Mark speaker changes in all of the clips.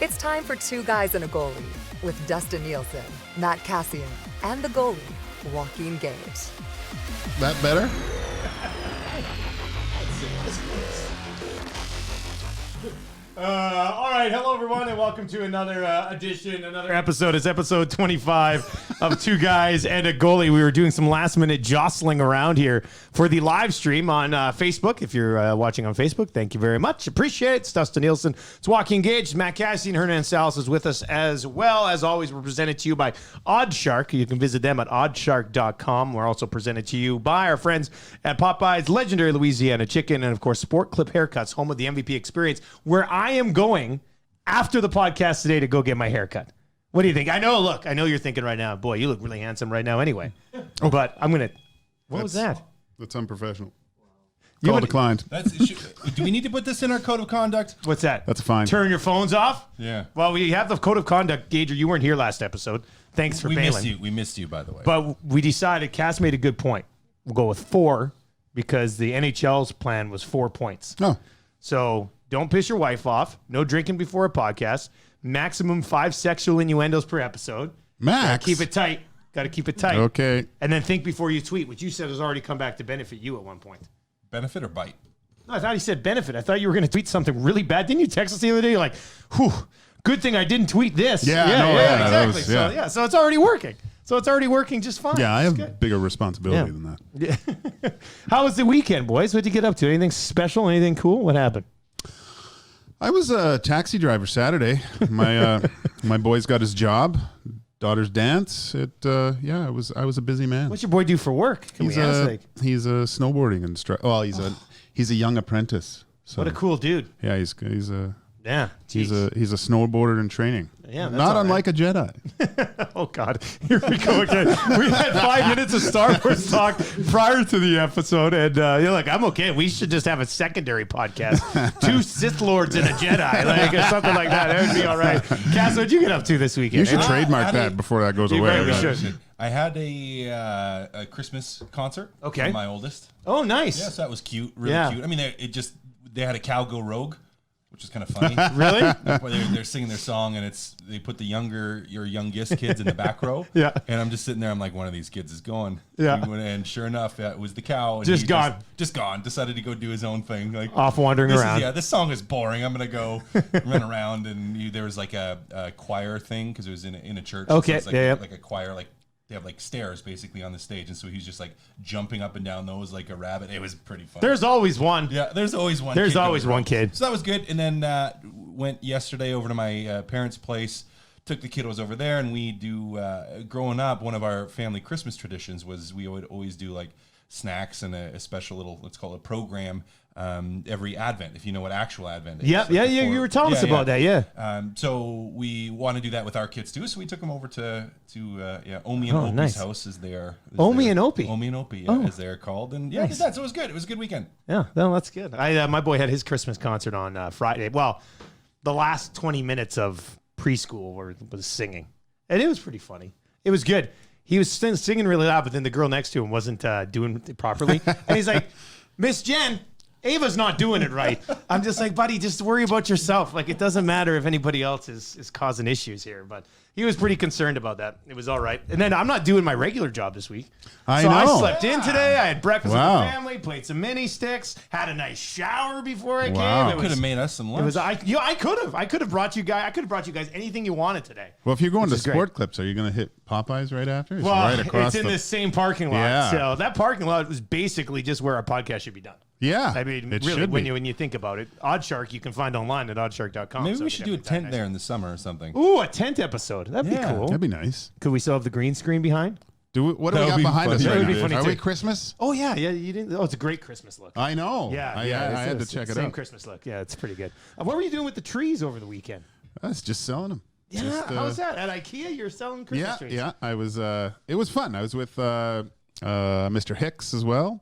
Speaker 1: It's time for Two Guys and a Goalie with Dustin Nielsen, Matt Cassian, and the goalie, Joaquin Gage.
Speaker 2: That better?
Speaker 3: All right, hello everyone, and welcome to another another episode. It's episode 25 of Two Guys and a Goalie. We were doing some last-minute jostling around here for the live stream on Facebook. If you're watching on Facebook, thank you very much. Appreciate it. It's Dustin Nielsen. It's Joaquin Gage. Matt Cassian, Hernan Salas is with us as well. As always, we're presented to you by Oddshark. You can visit them at oddshark.com. We're also presented to you by our friends at Popeyes, legendary Louisiana Chicken, and of course, Sport Clip Haircuts, home of the MVP experience, where I am going after the podcast today to go get my hair cut. What do you think? I know you're thinking right now, boy, you look really handsome right now anyway. Oh. But I'm going to, what was that?
Speaker 2: That's unprofessional.
Speaker 3: You
Speaker 2: Call declined.
Speaker 4: Do we need to put this in our code of conduct?
Speaker 3: What's that?
Speaker 2: That's fine.
Speaker 3: Turn your phones off?
Speaker 4: Yeah.
Speaker 3: Well, we have the code of conduct, Gager. You weren't here last episode. Thanks for bailing.
Speaker 4: We missed you, by the way.
Speaker 3: But we decided, Cass made a good point. We'll go with 4 because the NHL's plan was 4 points.
Speaker 2: Oh.
Speaker 3: So don't piss your wife off. No drinking before a podcast. Maximum 5 sexual innuendos per episode.
Speaker 2: Max.
Speaker 3: Gotta keep it tight. Got to keep it tight.
Speaker 2: Okay.
Speaker 3: And then think before you tweet, which you said has already come back to benefit you at one point.
Speaker 4: Benefit or bite?
Speaker 3: No, I thought he said benefit. I thought you were going to tweet something really bad. Didn't you text us the other day? You're like, whew, good thing I didn't tweet this.
Speaker 2: Yeah,
Speaker 3: exactly.
Speaker 2: That was,
Speaker 3: So it's already working. So it's already working just fine.
Speaker 2: Yeah, I
Speaker 3: That's
Speaker 2: have
Speaker 3: good.
Speaker 2: bigger responsibility than that.
Speaker 3: Yeah. How was the weekend, boys? What'd you get up to? Anything special? Anything cool? What happened?
Speaker 2: I was a taxi driver Saturday. My boy's got his job. Daughter's dance. I was a busy man.
Speaker 3: What's your boy do for work?
Speaker 2: He's a snowboarding instructor. Well, he's a young apprentice. So
Speaker 3: What a cool dude.
Speaker 2: yeah, he's a
Speaker 3: Yeah.
Speaker 2: he's a snowboarder in training.
Speaker 3: Yeah, that's
Speaker 2: not
Speaker 3: all
Speaker 2: unlike a Jedi.
Speaker 3: Oh, God. Here we go again. We had 5 minutes of Star Wars talk prior to the episode, and you're like, I'm okay. We should just have a secondary podcast. 2 Sith Lords and a Jedi, or something like that. That would be all right. Cass, what'd you get up to this weekend?
Speaker 2: You should
Speaker 3: Hey,
Speaker 2: trademark that before that goes
Speaker 3: You
Speaker 2: away.
Speaker 3: really should.
Speaker 4: I had a Christmas concert.
Speaker 3: Okay.
Speaker 4: For my oldest.
Speaker 3: Oh, nice.
Speaker 4: Yes, that was cute. Really
Speaker 3: Yeah.
Speaker 4: cute. I mean, they had a cow go rogue, which is kind of funny.
Speaker 3: Really?
Speaker 4: They're singing their song, and they put your youngest kids in the back row.
Speaker 3: Yeah.
Speaker 4: And I'm just sitting there. I'm like, one of these kids is going.
Speaker 3: Yeah.
Speaker 4: And sure enough, it was the cow. And
Speaker 3: Just
Speaker 4: he
Speaker 3: gone.
Speaker 4: Just gone. Decided to go do his own thing. Like
Speaker 3: Off wandering around.
Speaker 4: This song is boring. I'm gonna go run around. And there was like a choir thing because it was in a church.
Speaker 3: Okay.
Speaker 4: So it's like like a choir, like. They have like stairs basically on the stage, and so he's just like jumping up and down those like a rabbit. It was pretty fun.
Speaker 3: There's always one.
Speaker 4: Yeah, there's always one.
Speaker 3: There's
Speaker 4: kid
Speaker 3: always
Speaker 4: going
Speaker 3: one
Speaker 4: rogue.
Speaker 3: kid.
Speaker 4: So that was good, and then went yesterday over to my parents' place. Took the kiddos over there, and we do. Growing up, one of our family Christmas traditions was we would always do like snacks and a special little, let's call it, a program every Advent, if you know what actual Advent is.
Speaker 3: Yep.
Speaker 4: Like
Speaker 3: You were telling us about that. Yeah.
Speaker 4: So we want to do that with our kids too. So we took them over to Omi and Opie's
Speaker 3: nice.
Speaker 4: house. Is there
Speaker 3: Omi and Opie?
Speaker 4: Omi and Opie, as they're called, and
Speaker 3: Nice.
Speaker 4: did that. So it was good. It was a good weekend.
Speaker 3: Yeah, no, that's good. My boy had his Christmas concert on Friday. Well, the last 20 minutes of preschool was singing, and it was pretty funny. It was good. He was singing really loud, but then the girl next to him wasn't doing it properly, and he's like, "Miss Jen, Ava's not doing it right." I'm just like, buddy, just worry about yourself. Like, it doesn't matter if anybody else is causing issues here. But he was pretty concerned about that. It was all right. And then I'm not doing my regular job this week.
Speaker 2: I
Speaker 3: So
Speaker 2: know.
Speaker 3: I slept in today. I had breakfast
Speaker 2: Wow.
Speaker 3: with the family, played some mini sticks, had a nice shower before I
Speaker 2: Wow.
Speaker 3: came.
Speaker 4: Could have made us some
Speaker 3: It
Speaker 4: lunch.
Speaker 3: was I could have brought you guys. I could have brought you guys anything you wanted today.
Speaker 2: Well, if you're going to
Speaker 3: Which is great.
Speaker 2: Sport Clips, are you going to hit Popeyes right after? It's
Speaker 3: Well,
Speaker 2: right across
Speaker 3: it's in
Speaker 2: the...
Speaker 3: the same parking lot.
Speaker 2: Yeah.
Speaker 3: So that parking lot was basically just where our podcast should be done.
Speaker 2: Yeah,
Speaker 3: I mean,
Speaker 2: it
Speaker 3: really,
Speaker 2: should
Speaker 3: when
Speaker 2: be.
Speaker 3: you think about it, Oddshark you can find online at oddshark.com.
Speaker 4: Maybe
Speaker 3: so
Speaker 4: we
Speaker 3: it'd
Speaker 4: should do a
Speaker 3: definitely
Speaker 4: tent
Speaker 3: nice.
Speaker 4: there in the summer or something.
Speaker 3: Ooh, a tent episode. That'd be
Speaker 4: Yeah.
Speaker 3: cool.
Speaker 2: That'd be nice.
Speaker 3: Could we still have the green screen behind?
Speaker 2: What do
Speaker 4: That
Speaker 2: we
Speaker 4: would
Speaker 2: got
Speaker 4: be
Speaker 2: behind
Speaker 4: funny.
Speaker 2: us
Speaker 4: That
Speaker 2: right
Speaker 3: would
Speaker 2: now?
Speaker 3: be funny
Speaker 2: Are
Speaker 3: too.
Speaker 2: we Christmas?
Speaker 3: Oh yeah, you didn't. Oh, it's a great Christmas look.
Speaker 2: I know.
Speaker 3: Yeah,
Speaker 2: I
Speaker 3: it's
Speaker 2: had to check it
Speaker 3: same
Speaker 2: out.
Speaker 3: Christmas look. Yeah, it's pretty good. What were you doing with the trees over the weekend?
Speaker 2: That's just selling them.
Speaker 3: Yeah,
Speaker 2: Just,
Speaker 3: how's that at IKEA? You're selling Christmas
Speaker 2: Yeah,
Speaker 3: trees.
Speaker 2: yeah. I was. It was fun. I was with Mr. Hicks as well,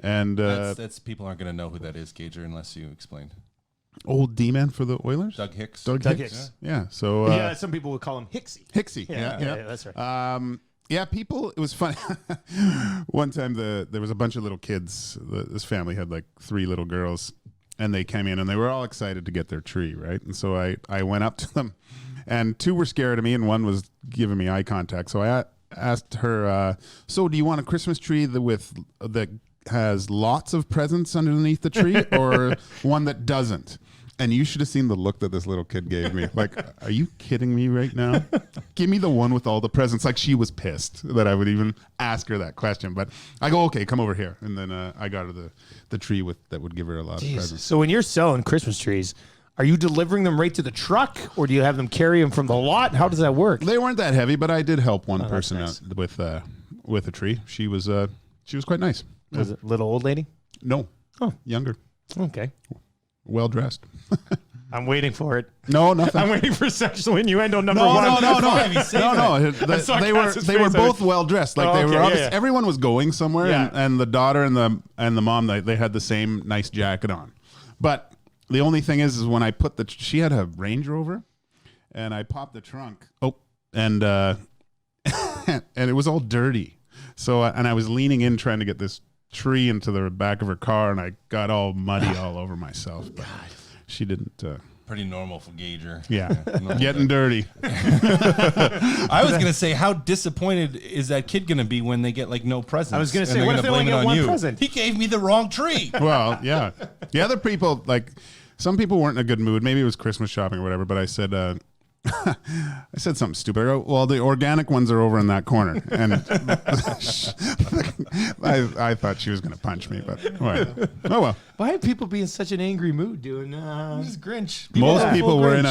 Speaker 2: and
Speaker 4: That's people aren't going to know who that is, Gager, unless you explain.
Speaker 2: old D-man for the Oilers,
Speaker 4: Doug Hicks.
Speaker 2: Doug Hicks. Yeah. So
Speaker 3: Yeah, some people would call him Hicksy.
Speaker 2: Hicksy. Yeah,
Speaker 3: that's right.
Speaker 2: Yeah, people. It was funny. One time, there was a bunch of little kids. This family had like 3 little girls, and they came in and they were all excited to get their tree, right? And so I went up to them, and two were scared of me, and one was giving me eye contact. So I asked her, so do you want a Christmas tree that has lots of presents underneath the tree, or one that doesn't? And you should have seen the look that this little kid gave me. Like, are you kidding me right now? Give me the one with all the presents. Like, she was pissed that I would even ask her that question. But I go, okay, come over here. And then I got her the tree that would give her a lot of presents.
Speaker 3: So when you're selling Christmas trees, are you delivering them right to the truck, or do you have them carry them from the lot? How does that work?
Speaker 2: They weren't that heavy, but I did help one person out with a tree. She was quite nice.
Speaker 3: Was it a little old lady?
Speaker 2: No.
Speaker 3: Oh.
Speaker 2: Younger.
Speaker 3: Okay.
Speaker 2: Well dressed.
Speaker 3: I'm waiting for it.
Speaker 2: No, nothing.
Speaker 3: I'm waiting for sexual innuendo number
Speaker 2: No.
Speaker 3: one.
Speaker 2: They were both well dressed. Like they were.
Speaker 3: yeah.
Speaker 2: Everyone was going somewhere,
Speaker 3: Yeah.
Speaker 2: and the daughter and the mom, they had the same nice jacket on. But the only thing is when I put she had a Range Rover, and I popped the trunk. Oh, and and it was all dirty. So and I was leaning in trying to get this tree into the back of her car, and I got all muddy all over myself. But she didn't.
Speaker 4: Pretty normal for Gager.
Speaker 2: Yeah, getting dirty.
Speaker 4: I was gonna say, how disappointed is that kid gonna be when they get like no presents?
Speaker 3: I was gonna say,
Speaker 4: and
Speaker 3: what
Speaker 4: they're
Speaker 3: if they only
Speaker 4: blame it
Speaker 3: get
Speaker 4: on
Speaker 3: one
Speaker 4: you?
Speaker 3: present?
Speaker 4: He gave me the wrong tree.
Speaker 2: Well, yeah. The other people, like some people weren't in a good mood. Maybe it was Christmas shopping or whatever. But I said, I said something stupid. I go, well, the organic ones are over in that corner, and I thought she was going to punch me, but whatever. Oh well.
Speaker 3: Why are people be in such an angry mood doing?
Speaker 4: He's Grinch.
Speaker 2: Most people were in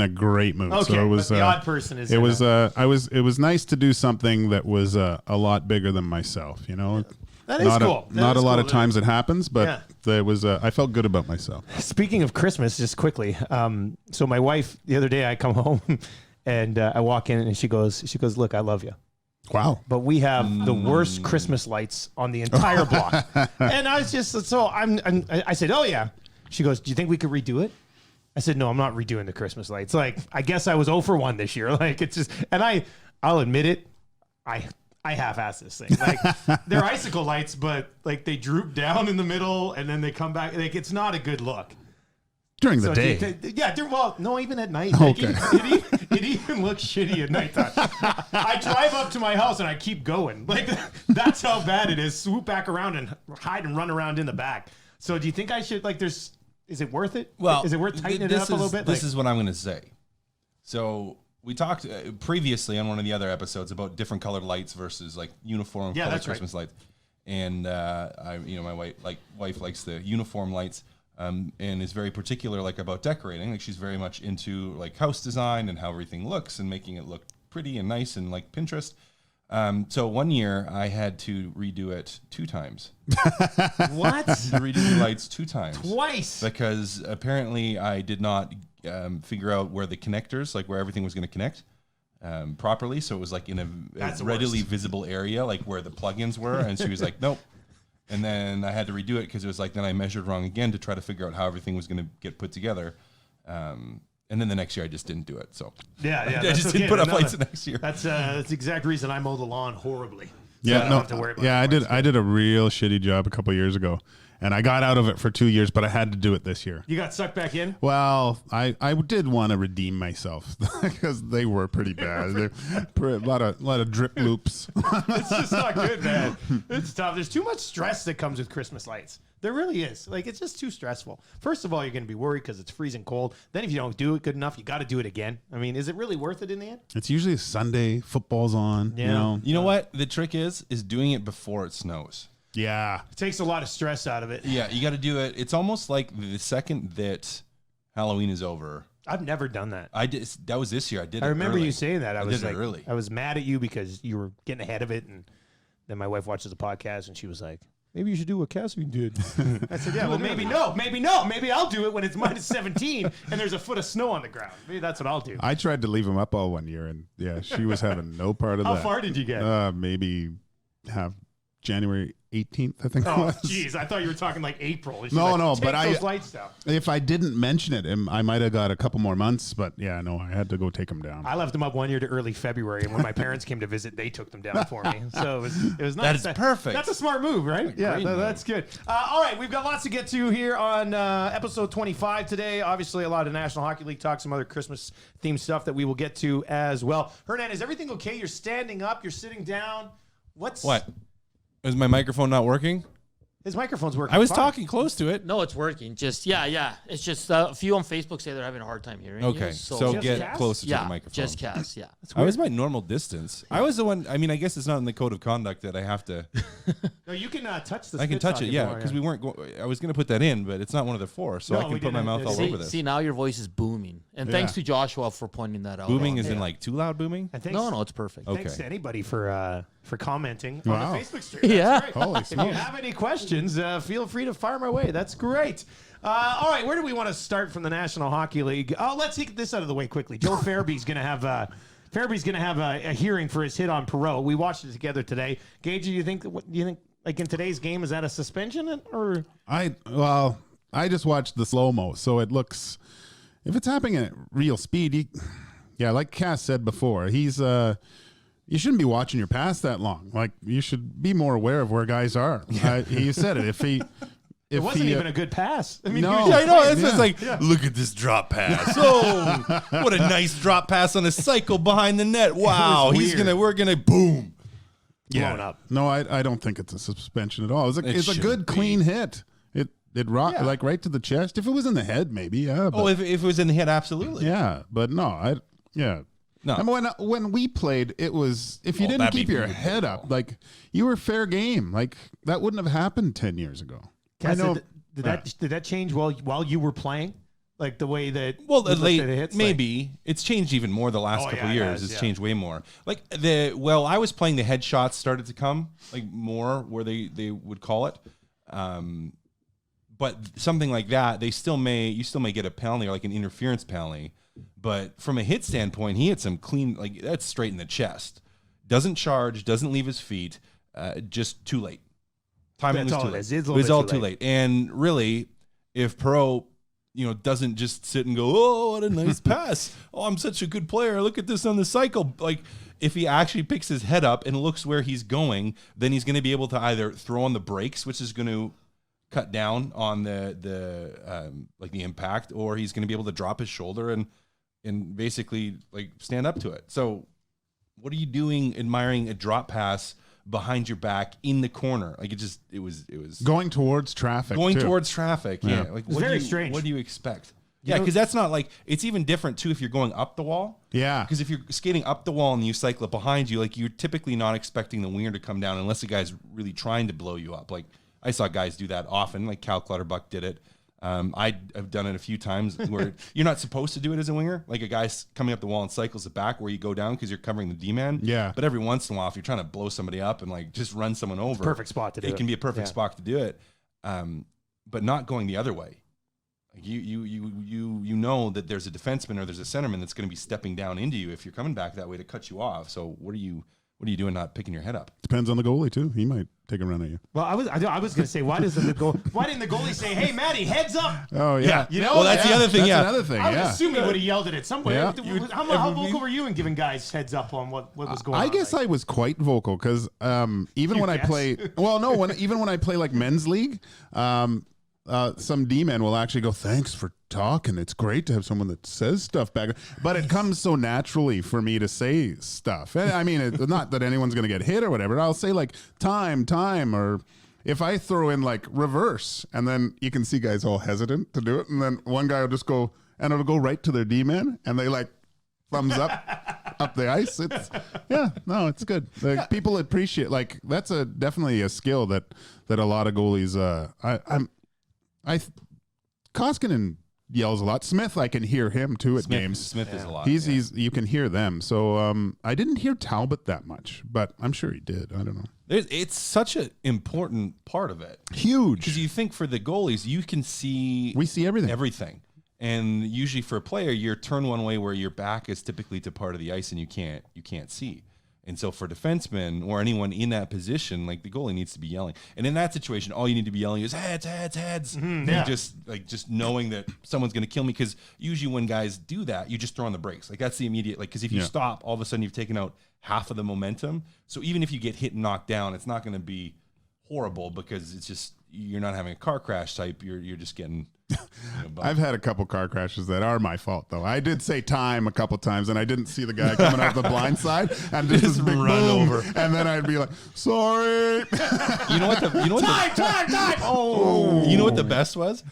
Speaker 2: a great mood.
Speaker 3: Okay,
Speaker 2: so it was
Speaker 3: but the odd person is.
Speaker 2: It was it was nice to do something that was a lot bigger than myself. You know.
Speaker 3: That is cool.
Speaker 2: Not a lot of times it happens, but
Speaker 3: Yeah.
Speaker 2: there was. I felt good about myself.
Speaker 3: Speaking of Christmas, just quickly. So my wife, the other day, I come home and I walk in and she goes, "Look, I love you,
Speaker 2: Wow.
Speaker 3: but we have the worst Christmas lights on the entire block." And I was just so I said, "Oh yeah." She goes, "Do you think we could redo it?" I said, "No, I'm not redoing the Christmas lights. Like, I guess I was 0 for 1 this year. Like, it's just, and I'll admit it, I half-ass this thing. Like, they're icicle lights, but like they droop down in the middle and then they come back. Like, it's not a good look.
Speaker 2: During the
Speaker 3: So
Speaker 2: day.
Speaker 3: well, no, even at night. Like,
Speaker 2: Okay.
Speaker 3: it even looks shitty at nighttime. I drive up to my house and I keep going. Like, that's how bad it is. Swoop back around and hide and run around in the back. So do you think I should, like, is it worth it?
Speaker 4: Well,
Speaker 3: is it worth tightening it up a little bit?
Speaker 4: This is what I'm going to say. So we talked previously on one of the other episodes about different colored lights versus like uniform colored Christmas lights. And my wife likes the uniform lights. And is very particular like about decorating. Like, she's very much into like house design and how everything looks and making it look pretty and nice and like Pinterest. So one year I had to redo it 2 times.
Speaker 3: What?
Speaker 4: Redo the lights 2 times.
Speaker 3: Twice.
Speaker 4: Because apparently I did not figure out where the connectors, like where everything was going to connect properly. So it was like in a readily visible area, like where the plugins were. And she was like, nope. And then I had to redo it because it was like, then I measured wrong again to try to figure out how everything was going to get put together. And then the next year I just didn't do it. So
Speaker 3: yeah,
Speaker 4: I just didn't put up lights the next year.
Speaker 3: That's the exact reason I mow the lawn horribly.
Speaker 2: Yeah,
Speaker 3: I don't have to worry about
Speaker 2: I did a real shitty job a couple of years ago, and I got out of it for 2 years, but I had to do it this year.
Speaker 3: You got sucked back in?
Speaker 2: Well, I did want to redeem myself because they were pretty bad. A lot of drip loops.
Speaker 3: It's just not good, man. It's tough. There's too much stress that comes with Christmas lights. There really is. Like, it's just too stressful. First of all, you're going to be worried because it's freezing cold. Then if you don't do it good enough, you got to do it again. I mean, is it really worth it in the end?
Speaker 2: It's usually a Sunday, football's on.
Speaker 3: Yeah.
Speaker 4: You know what? The trick is doing it before it snows.
Speaker 2: Yeah.
Speaker 3: It takes a lot of stress out of it.
Speaker 4: Yeah, you got to do it. It's almost like the second that Halloween is over.
Speaker 3: I've never done that.
Speaker 4: That was this year. I did it
Speaker 3: I remember
Speaker 4: early.
Speaker 3: you saying that. I was
Speaker 4: did it
Speaker 3: like,
Speaker 4: early.
Speaker 3: I was mad at you because you were getting ahead of it, and then my wife watches the podcast, and she was like, "Maybe you should do what Cassie did." I said, "Yeah, well, maybe no. Maybe I'll do it when it's minus 17 and there's a foot of snow on the ground. Maybe that's what I'll do."
Speaker 2: I tried to leave them up all one year, and yeah, she was having no part of
Speaker 3: How
Speaker 2: that.
Speaker 3: far did you get?
Speaker 2: Maybe have January 18th, I think. it
Speaker 3: Oh,
Speaker 2: was.
Speaker 3: jeez. I thought you were talking like April. She's
Speaker 2: No, no,
Speaker 3: take
Speaker 2: but
Speaker 3: those lights down.
Speaker 2: if I didn't mention it, I might have got a couple more months. But yeah, no, I had to go take them down.
Speaker 3: I left them up one year to early February, and when my parents came to visit, they took them down for me. So it was nice.
Speaker 4: That is perfect.
Speaker 3: That's a smart move, right? Yeah,
Speaker 4: Great move.
Speaker 3: that's good. All right, we've got lots to get to here on episode 25 today. Obviously, a lot of National Hockey League talk, some other Christmas-themed stuff that we will get to as well. Hernan, is everything okay? You're standing up. You're sitting down. What?
Speaker 4: Is my microphone not working?
Speaker 3: His microphone's working.
Speaker 4: I was
Speaker 3: fine.
Speaker 4: talking close to it.
Speaker 5: No, it's working. Just yeah. It's just a few on Facebook say they're having a hard time hearing you.
Speaker 4: Okay, so
Speaker 3: Just
Speaker 4: get
Speaker 3: Cass?
Speaker 4: closer to
Speaker 5: yeah,
Speaker 4: the microphone.
Speaker 5: just Cass. Yeah.
Speaker 4: I was my normal distance. I was the one. I mean, I guess it's not in the code of conduct that I have to.
Speaker 3: No, you can touch the.
Speaker 4: I can
Speaker 3: spit
Speaker 4: touch
Speaker 3: socket
Speaker 4: it, yeah,
Speaker 3: more,
Speaker 4: because we weren't. I was going to put that in, but it's not one of the four, so
Speaker 3: No,
Speaker 4: I can
Speaker 3: we
Speaker 4: put my
Speaker 3: didn't.
Speaker 4: mouth all over this.
Speaker 5: See, now your voice is booming, and thanks to Joshua for pointing that out.
Speaker 4: Booming is in like too loud booming.
Speaker 3: And thanks,
Speaker 5: No, it's perfect.
Speaker 4: Okay.
Speaker 3: Thanks to anybody for commenting
Speaker 2: Wow.
Speaker 3: on the Facebook stream. That's
Speaker 5: Yeah.
Speaker 3: great.
Speaker 2: Holy
Speaker 3: If you
Speaker 2: smokes.
Speaker 3: have any questions, feel free to fire my way. That's great. All right, where do we want to start from the National Hockey League? Let's get this out of the way quickly. Joe Farabee's going to have a hearing for his hit on Perreault. We watched it together today. Gage, do you think like in today's game, is that a suspension or?
Speaker 2: I just watched the slow-mo, so it looks, if it's happening at real speed, like Cass said before, he's you shouldn't be watching your pass that long. Like, you should be more aware of where guys are. He said it.
Speaker 3: It wasn't even a good pass. I mean,
Speaker 2: No.
Speaker 3: he was
Speaker 4: Yeah, I know. It's
Speaker 2: Yeah.
Speaker 4: just like, look at this drop pass. Oh, what a nice drop pass on a cycle behind the net. Wow,
Speaker 3: weird.
Speaker 4: we're gonna boom.
Speaker 3: blown up.
Speaker 2: No, I don't think it's a suspension at all. It's a
Speaker 4: shouldn't
Speaker 2: good,
Speaker 4: be.
Speaker 2: clean hit. It rocked
Speaker 3: Yeah.
Speaker 2: like right to the chest. If it was in the head, maybe, yeah. But,
Speaker 4: Oh, if it was in the head, absolutely.
Speaker 2: yeah, but no,
Speaker 4: No.
Speaker 2: And when we played, it was, if you didn't
Speaker 4: that'd
Speaker 2: keep
Speaker 4: be
Speaker 2: your
Speaker 4: weird.
Speaker 2: head up, like, you were fair game. Like, that wouldn't have happened 10 years ago.
Speaker 3: Cass,
Speaker 2: I know.
Speaker 3: did that change while you were playing? Like the way that
Speaker 4: Well,
Speaker 3: we looked at the hits,
Speaker 4: maybe it's changed even more the last
Speaker 3: Oh,
Speaker 4: couple
Speaker 3: yeah, it
Speaker 4: years.
Speaker 3: has,
Speaker 4: It's
Speaker 3: yeah.
Speaker 4: changed way more. Like I was playing, the headshots started to come like more where they would call it. But something like that, you still may get a penalty or like an interference penalty. But from a hit standpoint, he hit some clean, like that's straight in the chest. Doesn't charge, doesn't leave his feet. Just too late. Timing
Speaker 3: That's
Speaker 4: was
Speaker 3: all
Speaker 4: too
Speaker 3: it
Speaker 4: late.
Speaker 3: is. It's a
Speaker 4: It
Speaker 3: little
Speaker 4: was
Speaker 3: bit
Speaker 4: all
Speaker 3: too
Speaker 4: too late. And really, if Perreault, doesn't just sit and go, oh, what a nice pass. Oh, I'm such a good player. Look at this on the cycle. Like, if he actually picks his head up and looks where he's going, then he's going to be able to either throw on the brakes, which is going to cut down on the impact, or he's going to be able to drop his shoulder and basically like stand up to it. So what are you doing admiring a drop pass behind your back in the corner? Like it was
Speaker 2: Going towards traffic.
Speaker 4: going
Speaker 2: too.
Speaker 4: towards traffic. Yeah. Like
Speaker 3: It's very strange.
Speaker 4: What do you expect? Yeah, because that's not like, it's even different too if you're going up the wall.
Speaker 2: Yeah.
Speaker 4: Because if you're skating up the wall and you cycle it behind you, like you're typically not expecting the winger to come down unless the guy's really trying to blow you up. Like I saw guys do that often, like Cal Clutterbuck did it. I've done it a few times where you're not supposed to do it as a winger. Like a guy's coming up the wall and cycles it back where you go down because you're covering the D-man.
Speaker 2: Yeah.
Speaker 4: But every once in a while, if you're trying to blow somebody up and like just run someone over,
Speaker 3: perfect spot to do it.
Speaker 4: It can be a perfect
Speaker 3: Yeah.
Speaker 4: spot to do it. But not going the other way. Like you know that there's a defenseman or there's a centerman that's going to be stepping down into you if you're coming back that way to cut you off. So what are you doing not picking your head up?
Speaker 2: Depends on the goalie, too. He might take a run at you.
Speaker 3: Well, I was going to say, why didn't the goalie say, "Hey, Matty, heads up"?
Speaker 2: Oh, yeah.
Speaker 4: Well, that's the other thing.
Speaker 2: That's
Speaker 4: Yeah.
Speaker 2: another thing,
Speaker 3: I would
Speaker 2: yeah.
Speaker 3: assume he would have yelled it at some point.
Speaker 2: Yeah.
Speaker 3: How vocal were you in giving guys heads up on what was going on?
Speaker 2: I guess I was quite vocal because even when I
Speaker 3: guess?
Speaker 2: play, well, no, even when I play like men's league, some D-men will actually go, "Thanks for talking. It's great to have someone that says stuff back." But it comes so naturally for me to say stuff. And I mean, it's not that anyone's going to get hit or whatever. I'll say like time, or if I throw in like reverse, and then you can see guys all hesitant to do it, and then one guy will just go, and it'll go right to their D-man, and they like thumbs up the ice. It's it's good. Like, people appreciate, like, that's definitely a skill that a lot of goalies Koskinen yells a lot. Smith, I can hear him too at games.
Speaker 4: Smith is a lot.
Speaker 2: He's you can hear them. So I didn't hear Talbot that much, but I'm sure he did. I don't know.
Speaker 4: It's such an important part of it.
Speaker 2: Huge.
Speaker 4: Because you think for the goalies, you can see
Speaker 2: We see everything.
Speaker 4: everything. And usually for a player, you're turned one way where your back is typically to part of the ice and you can't see. And so for defensemen or anyone in that position, like the goalie needs to be yelling. And in that situation, all you need to be yelling is heads, heads, heads.
Speaker 3: Yeah.
Speaker 4: Just knowing that someone's going to kill me. Because usually when guys do that, you just throw on the brakes. Like that's the immediate, like, because if you stop, all of a sudden you've taken out half of the momentum. So even if you get hit and knocked down, it's not going to be horrible because it's just, you're not having a car crash type. You're just getting.
Speaker 2: I've had a couple car crashes that are my fault, though. I did say time a couple times, and I didn't see the guy coming out the blind side, and just this big
Speaker 4: run
Speaker 2: boom,
Speaker 4: over.
Speaker 2: and then I'd be like, "Sorry."
Speaker 4: You know what?
Speaker 3: Time!
Speaker 4: Oh, you know what the best was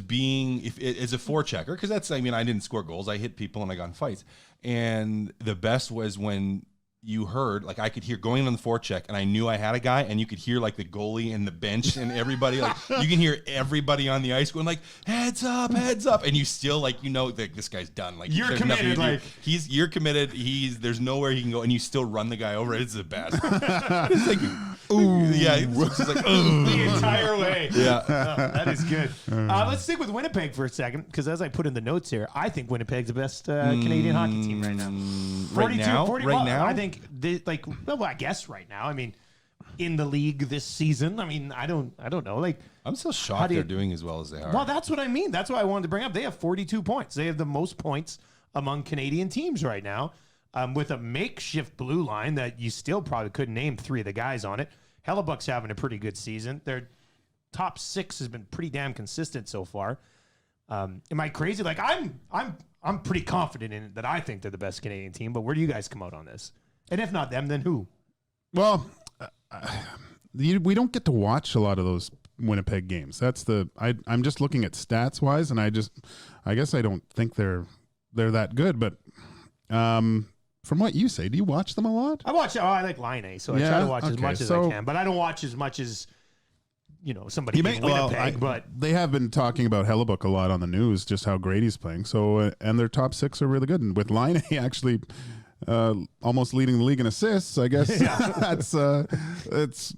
Speaker 4: being as a forechecker, because that's, I mean, I didn't score goals. I hit people and I got in fights, and the best was when you heard, like, I could hear going on the forecheck, and I knew I had a guy, and you could hear like the goalie and the bench and everybody, like you can hear everybody on the ice going like heads up, and you still like that this guy's done. Like
Speaker 3: you're committed, like
Speaker 4: you're committed. There's nowhere he can go, and you still run the guy over. It's the best. It's like ooh, yeah, it's just like
Speaker 3: the entire way.
Speaker 4: Yeah,
Speaker 3: that is good. Let's stick with Winnipeg for a second, because as I put in the notes here, I think Winnipeg's the best Canadian hockey team right now.
Speaker 4: Right now,
Speaker 3: I think I guess right now. I mean, in the league this season. I mean, I don't know. Like,
Speaker 4: I'm still shocked they're doing as well as they are.
Speaker 3: Well, that's what I mean. That's what I wanted to bring up. They have 42 points. They have the most points among Canadian teams right now, with a makeshift blue line that you still probably couldn't name three of the guys on it. Hellebuck's having a pretty good season. Their top six has been pretty damn consistent so far. Am I crazy? Like, I'm pretty confident in it that I think they're the best Canadian team. But where do you guys come out on this? And if not them, then who?
Speaker 2: Well, we don't get to watch a lot of those Winnipeg games. I'm just looking at stats wise, and I guess I don't think they're that good. But from what you say, do you watch them a lot?
Speaker 3: I like Line A, so I try to watch as much as I can. But I don't watch as much as somebody in Winnipeg. But
Speaker 2: they have been talking about Hellebuck a lot on the news, just how great he's playing. So and their top six are really good, and with Line A actually. Almost leading the league in assists, I guess. It's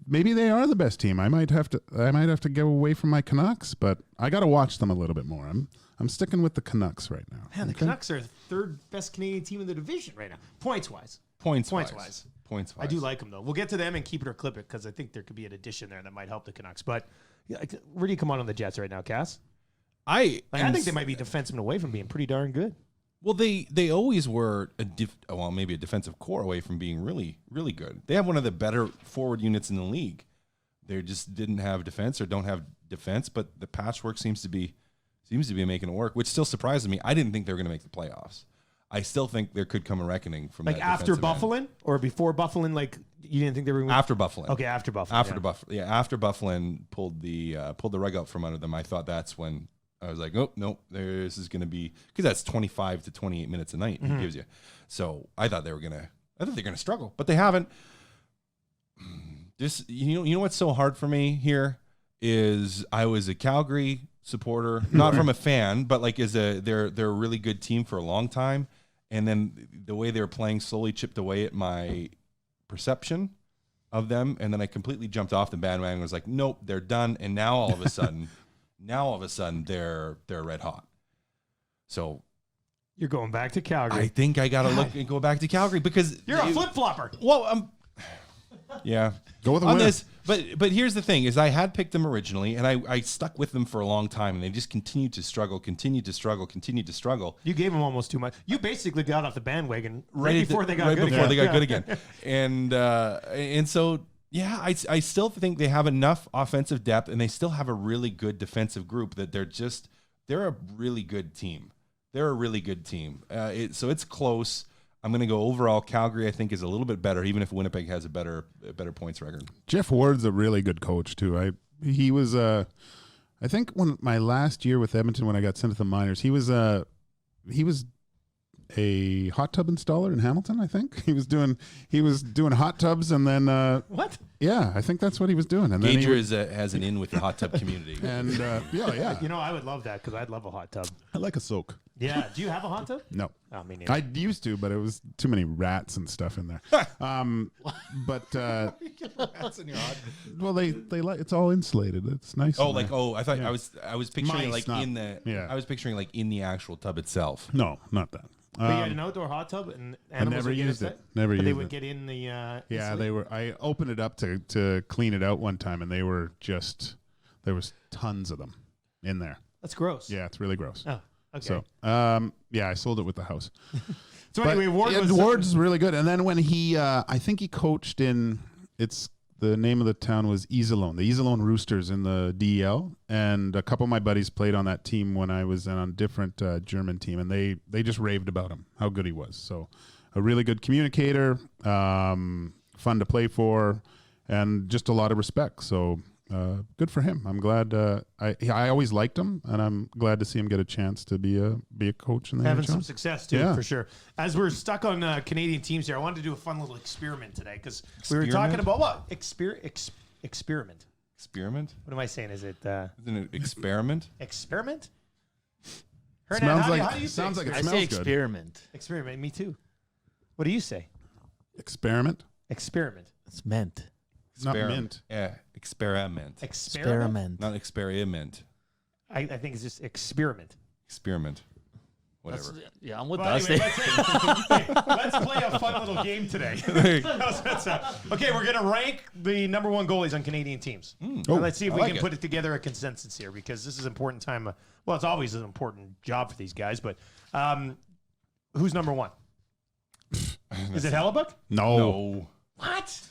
Speaker 2: maybe they are the best team. I might have to go away from my Canucks, but I got to watch them a little bit more. I'm sticking with the Canucks right now.
Speaker 3: Man, the Canucks are the third best Canadian team in the division right now, points wise. I do like them though. We'll get to them and keep it or clip it, because I think there could be an addition there that might help the Canucks. But where do you come on the Jets right now, Cass? I think they might be defensemen away from being pretty darn good.
Speaker 4: Well, they always were maybe a defensive core away from being really, really good. They have one of the better forward units in the league. They just didn't have defense or don't have defense, but the patchwork seems to be making it work, which still surprises me. I didn't think they were going to make the playoffs. I still think there could come a reckoning from
Speaker 3: like
Speaker 4: that
Speaker 3: after Buffalo or before Buffalo. Like, you didn't think they were
Speaker 4: after Buffalo.
Speaker 3: Okay, after Buffalo.
Speaker 4: After Buffalo pulled the rug out from under them. I thought that's when. I was like, oh, no, this is going to be, because that's 25 to 28 minutes a night he gives you. So I thought they're going to struggle, but they haven't. This, you know what's so hard for me here is I was a Calgary supporter, not from a fan, but like they're a really good team for a long time. And then the way they were playing slowly chipped away at my perception of them. And then I completely jumped off the bandwagon and was like, nope, they're done. And now all of a sudden, they're red hot. So
Speaker 3: you're going back to Calgary.
Speaker 4: I think I got to look and go back to Calgary because
Speaker 3: you're a flip flopper.
Speaker 4: Well, yeah,
Speaker 2: go with the
Speaker 4: on
Speaker 2: winner.
Speaker 4: This. But here's the thing: is I had picked them originally, and I stuck with them for a long time, and they just continued to struggle.
Speaker 3: You gave them almost too much. You basically got off the bandwagon before they got good
Speaker 4: again, and so. Yeah, I still think they have enough offensive depth, and they still have a really good defensive group that they're a really good team. So it's close. I'm going to go overall. Calgary, I think, is a little bit better, even if Winnipeg has a better points record.
Speaker 2: Geoff Ward's a really good coach too. He was I think when my last year with Edmonton, when I got sent to the minors, he was a hot tub installer in Hamilton. I think he was doing hot tubs, and then
Speaker 3: what?
Speaker 2: Yeah, I think that's what he was doing. And
Speaker 4: Gage
Speaker 2: then
Speaker 4: has an in with the hot tub community.
Speaker 2: And yeah.
Speaker 3: I would love that because I'd love a hot tub.
Speaker 2: I like a soak.
Speaker 3: Yeah. Do you have a hot tub?
Speaker 2: No.
Speaker 3: Oh, me neither.
Speaker 2: I used to, but it was too many rats and stuff in there. But
Speaker 4: rats in your hot tub.
Speaker 2: Well, they like it's all insulated. It's nice.
Speaker 4: I thought I was picturing
Speaker 2: Mice,
Speaker 4: I was picturing like in the actual tub itself.
Speaker 2: No, not that.
Speaker 3: But you had an outdoor hot tub and animals
Speaker 2: never
Speaker 3: would get
Speaker 2: used
Speaker 3: inside?
Speaker 2: it. Never
Speaker 3: But they
Speaker 2: used
Speaker 3: would
Speaker 2: it.
Speaker 3: get in the
Speaker 2: Yeah, they were. I opened it up to clean it out one time, and they were just there was tons of them in there.
Speaker 3: That's gross.
Speaker 2: Yeah, it's really gross.
Speaker 3: Oh, okay.
Speaker 2: So, yeah, I sold it with the house.
Speaker 3: So
Speaker 2: But
Speaker 3: anyway, Ward
Speaker 2: yeah,
Speaker 3: was
Speaker 2: Ward's really good. And then when he, I think he coached in, the name of the town was Iserlohn, the Iserlohn Roosters in the DEL. And a couple of my buddies played on that team when I was on a different German team. And they just raved about him, how good he was. So a really good communicator, fun to play for, and just a lot of respect. So good for him. I'm glad. I always liked him, and I'm glad to see him get a chance to be a coach in the
Speaker 3: having
Speaker 2: NHL.
Speaker 3: some success too,
Speaker 2: Yeah.
Speaker 3: for sure. As we're stuck on Canadian teams here, I wanted to do a fun little experiment today because we were talking about what experiment.
Speaker 4: Experiment?
Speaker 3: What am I saying? Is it
Speaker 4: Isn't it experiment?
Speaker 3: experiment? Hernan,
Speaker 2: Sounds
Speaker 3: how
Speaker 2: like
Speaker 3: do you
Speaker 2: sounds
Speaker 3: say
Speaker 2: like it
Speaker 5: I
Speaker 2: smells
Speaker 5: say
Speaker 2: good.
Speaker 5: experiment.
Speaker 3: experiment? Me too. What do you say?
Speaker 2: Experiment,
Speaker 3: Experiment.
Speaker 5: It's meant.
Speaker 2: not mint.
Speaker 4: Yeah, experiment.
Speaker 3: Experiment.
Speaker 4: Not experiment.
Speaker 3: I think it's just experiment.
Speaker 4: Experiment. Whatever.
Speaker 5: Yeah, I'm with
Speaker 3: Well,
Speaker 5: Dusty.
Speaker 3: anyway, let's play a fun little game today. Okay, we're going to rank the number one goalies on Canadian teams.
Speaker 2: Oh,
Speaker 3: Let's see if
Speaker 4: I
Speaker 3: we
Speaker 4: like
Speaker 3: can
Speaker 4: it.
Speaker 3: put it together a consensus here because this is an important time. Well, it's always an important job for these guys, but who's number one? Is it Hellebuck?
Speaker 2: No,
Speaker 4: No.
Speaker 3: What?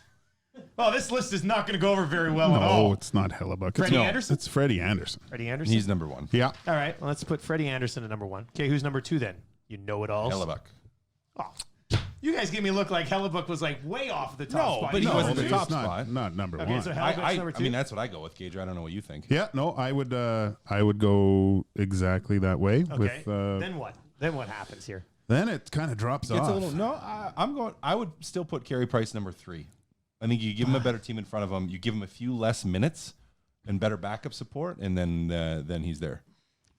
Speaker 3: Oh, this list is not going to go over very well at all.
Speaker 2: no, it's not Hellebuck.
Speaker 3: Freddie
Speaker 2: it's,
Speaker 3: Anderson?
Speaker 2: It's Freddie Anderson.
Speaker 3: Freddie Anderson?
Speaker 4: He's number one.
Speaker 2: Yeah,
Speaker 3: All right, well, let's put Freddie Anderson at number one. Okay, who's number two then? You know it all.
Speaker 4: Hellebuck.
Speaker 3: Oh, you guys gave me a look like Hellebuck was like way off the top spot.
Speaker 4: but he
Speaker 2: no,
Speaker 4: wasn't
Speaker 2: but
Speaker 4: the
Speaker 2: he's
Speaker 4: top
Speaker 2: not,
Speaker 4: spot.
Speaker 2: not number
Speaker 3: Okay,
Speaker 2: one.
Speaker 3: so Hellebuck's number
Speaker 4: I
Speaker 3: two.
Speaker 4: mean, that's what I go with, Gage. I don't know what you think.
Speaker 2: Yeah, no, I would go exactly that way.
Speaker 3: Okay,
Speaker 2: With
Speaker 3: then what? Then what happens here?
Speaker 2: then it kind of drops
Speaker 4: It's
Speaker 2: off.
Speaker 4: a little. No, I'm going. I would still put Carey Price number 3. I think you give him a better team in front of him. You give him a few less minutes and better backup support, and then he's there.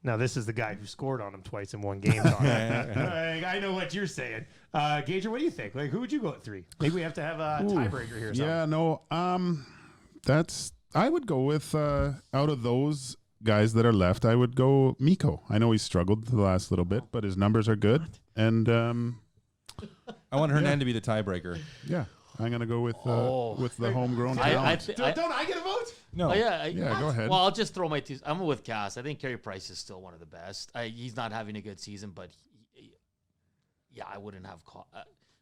Speaker 3: Now, this is the guy who scored on him twice in one game. I know what you're saying. Gager, what do you think? Like, who would you go at 3? Maybe we have to have a tiebreaker here or something.
Speaker 2: Yeah, no, I would go with out of those guys that are left, I would go Mikko. I know he struggled the last little bit, but his numbers are good, and
Speaker 4: I want Hernan to be the tiebreaker.
Speaker 2: yeah, I'm gonna go with the homegrown
Speaker 5: I
Speaker 2: talent.
Speaker 3: Don't I get a vote?
Speaker 4: No.
Speaker 5: Oh, yeah.
Speaker 2: Yeah, go ahead.
Speaker 5: Well, I'll just throw my two. I'm with Cass. I think Carey Price is still one of the best. He's not having a good season, but I wouldn't have called.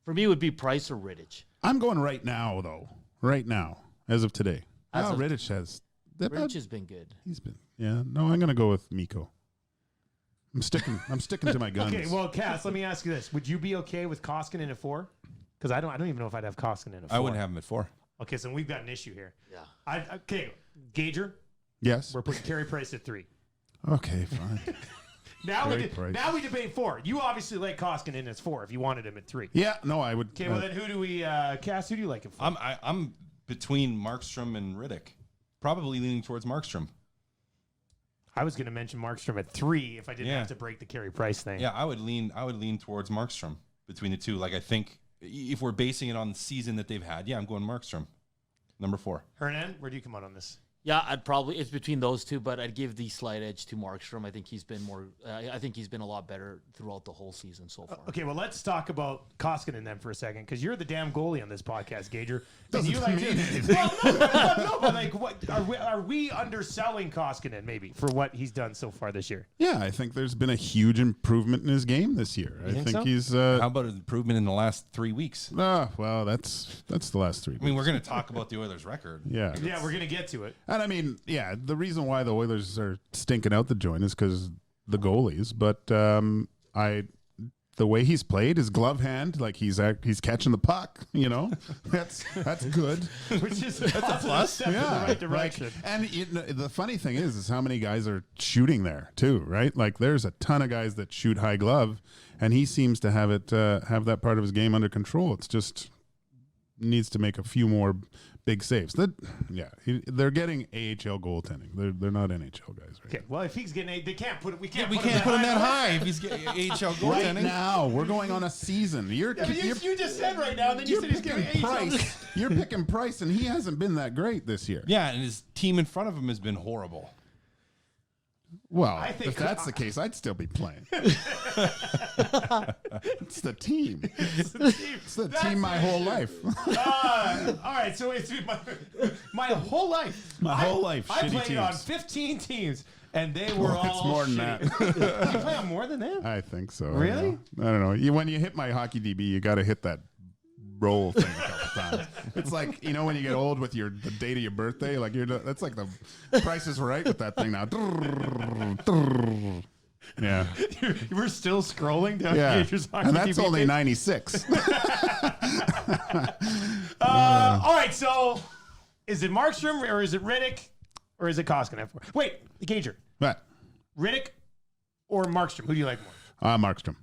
Speaker 5: For me, it would be Price or Rittich.
Speaker 2: I'm going right now, though. Right now, as of today.
Speaker 5: As of-
Speaker 2: Rittich has.
Speaker 5: Rittich has been good.
Speaker 2: He's been. Yeah. No, I'm gonna go with Mikko. I'm sticking to my guns.
Speaker 3: Okay, well, Cass, let me ask you this: would you be okay with Koskinen at 4? Because I don't even know if I'd have Koskinen at 4.
Speaker 4: I wouldn't have him at 4.
Speaker 3: Okay, so we've got an issue here.
Speaker 5: Yeah.
Speaker 3: Okay, Gager,
Speaker 2: Yes.
Speaker 3: we're putting Carey Price at 3.
Speaker 2: Okay, fine.
Speaker 3: Now
Speaker 2: Price.
Speaker 3: now we debate 4. You obviously like Koskinen as 4 if you wanted him at 3.
Speaker 2: Yeah. No, I would.
Speaker 3: Okay, well then who do we, Cass? Who do you like him for?
Speaker 4: I'm between Markstrom and Riddick. Probably leaning towards Markstrom.
Speaker 3: I was going to mention Markstrom at 3 if I didn't
Speaker 4: Yeah.
Speaker 3: have to break the Carey Price thing.
Speaker 4: Yeah, I would lean towards Markstrom between the two. Like I think if we're basing it on the season that they've had, I'm going Markstrom. Number 4.
Speaker 3: Hernan, where do you come out on this?
Speaker 5: Yeah, it's between those two, but I'd give the slight edge to Markstrom. I think he's been more. I think he's been a lot better throughout the whole season so far.
Speaker 3: Okay, well, let's talk about Koskinen then for a second, because you're the damn goalie on this podcast, Gager. And you like well, no, but like, what are we underselling Koskinen maybe for what he's done so far this year?
Speaker 2: Yeah, I think there's been a huge improvement in his game this year. I
Speaker 3: think
Speaker 2: think
Speaker 3: so?
Speaker 2: he's.
Speaker 4: How about an improvement in the last 3 weeks?
Speaker 2: Well, that's the last 3.
Speaker 4: I mean, we're going to talk about the Oilers' record.
Speaker 2: Yeah.
Speaker 3: Yeah, we're gonna get to it.
Speaker 2: And I mean, yeah, the reason why the Oilers are stinking out the joint is because the goalies. But the way he's played, his glove hand, like he's catching the puck. You know, that's good.
Speaker 3: Which is that's a plus. Step in the right direction.
Speaker 2: Like, and the funny thing is how many guys are shooting there too, right? Like there's a ton of guys that shoot high glove, and he seems to have that part of his game under control. It's just needs to make a few more big saves. They're getting AHL goaltending. They're not NHL guys, right?
Speaker 3: Okay, well, if he's getting they can't put it. We can't.
Speaker 4: We
Speaker 3: put
Speaker 4: can't put him that
Speaker 3: high.
Speaker 4: high if he's getting AHL
Speaker 2: Right
Speaker 4: goaltending.
Speaker 2: now, we're going on a season.
Speaker 3: Yeah, but you just said right now, and then you
Speaker 2: You're
Speaker 3: said he's getting
Speaker 2: picking
Speaker 3: AHL.
Speaker 2: Price. You're picking Price, and he hasn't been that great this year.
Speaker 4: Yeah, and his team in front of him has been horrible.
Speaker 2: Well,
Speaker 3: I think
Speaker 2: if that's the case, I'd still be playing. It's the team. It's the team my whole life.
Speaker 3: All right, so it's my whole life.
Speaker 2: My whole life,
Speaker 3: I
Speaker 2: shitty
Speaker 3: played
Speaker 2: teams.
Speaker 3: on 15 teams, and they were all
Speaker 2: It's more than
Speaker 3: shitty.
Speaker 2: that.
Speaker 3: You play on more than that?
Speaker 2: I think so.
Speaker 3: Really?
Speaker 2: I don't know. When you hit my hockey DB, you got to hit that roll thing a couple times. It's like, when you get old with the date of your birthday, like that's like the Price is Right with that thing now. Yeah.
Speaker 3: We're still scrolling down
Speaker 2: Yeah.
Speaker 3: Gage's hockey
Speaker 2: And that's
Speaker 3: DB
Speaker 2: only
Speaker 3: page.
Speaker 2: 96.
Speaker 3: All right, so is it Markstrom or is it Riddick or is it Koskinen? Wait, Gager.
Speaker 2: What?
Speaker 3: Riddick or Markstrom? Who do you like more?
Speaker 2: Markstrom.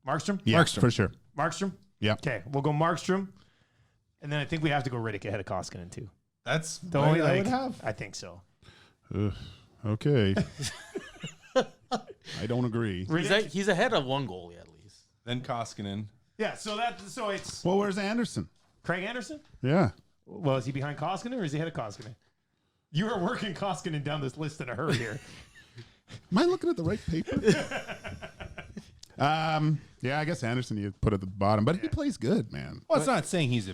Speaker 3: Markstrom?
Speaker 2: Yeah,
Speaker 4: Markstrom.
Speaker 2: for sure.
Speaker 3: Markstrom?
Speaker 2: Yeah.
Speaker 3: Okay, we'll go Markstrom. And then I think we have to go Riddick ahead of Koskinen, too.
Speaker 4: That's
Speaker 3: The
Speaker 4: what
Speaker 3: only,
Speaker 4: I
Speaker 3: like,
Speaker 4: would have.
Speaker 3: I think so.
Speaker 2: Okay. I don't agree.
Speaker 5: He's ahead of one goalie at least.
Speaker 4: Then Koskinen.
Speaker 3: Yeah, so it's
Speaker 2: Well, where's Anderson?
Speaker 3: Craig Anderson?
Speaker 2: Yeah.
Speaker 3: Well, is he behind Koskinen or is he ahead of Koskinen? You are working Koskinen down this list in a hurry here.
Speaker 2: Am I looking at the right paper? Yeah, I guess Anderson you put at the bottom, but he plays good, man.
Speaker 4: Well, it's not saying he's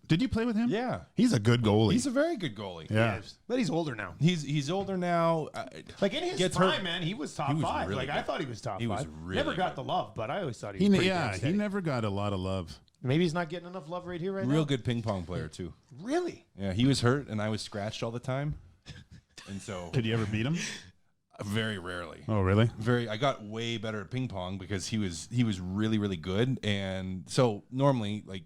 Speaker 2: Did you play with him?
Speaker 4: Yeah.
Speaker 2: He's a good goalie.
Speaker 4: He's a very good goalie.
Speaker 2: yeah.
Speaker 3: But he's older now.
Speaker 4: He's older now.
Speaker 3: Like in his
Speaker 4: Gets
Speaker 3: prime,
Speaker 4: hurt.
Speaker 3: man, he was top
Speaker 4: He was
Speaker 3: five.
Speaker 4: really
Speaker 3: Like I
Speaker 4: good.
Speaker 3: thought he was top
Speaker 4: He was
Speaker 3: five.
Speaker 4: really
Speaker 3: Never got
Speaker 4: good.
Speaker 3: the love, but I always thought he
Speaker 2: He
Speaker 3: was pretty damn
Speaker 2: he
Speaker 3: steady.
Speaker 2: never got a lot of love.
Speaker 3: Maybe he's not getting enough love right here, right now.
Speaker 4: Real good ping pong player too.
Speaker 3: Really?
Speaker 4: Yeah, he was hurt and I was scratched all the time, and so
Speaker 2: Did you ever beat him?
Speaker 4: very rarely.
Speaker 2: Oh, really?
Speaker 4: I got way better at ping pong because he was really really good, and so normally like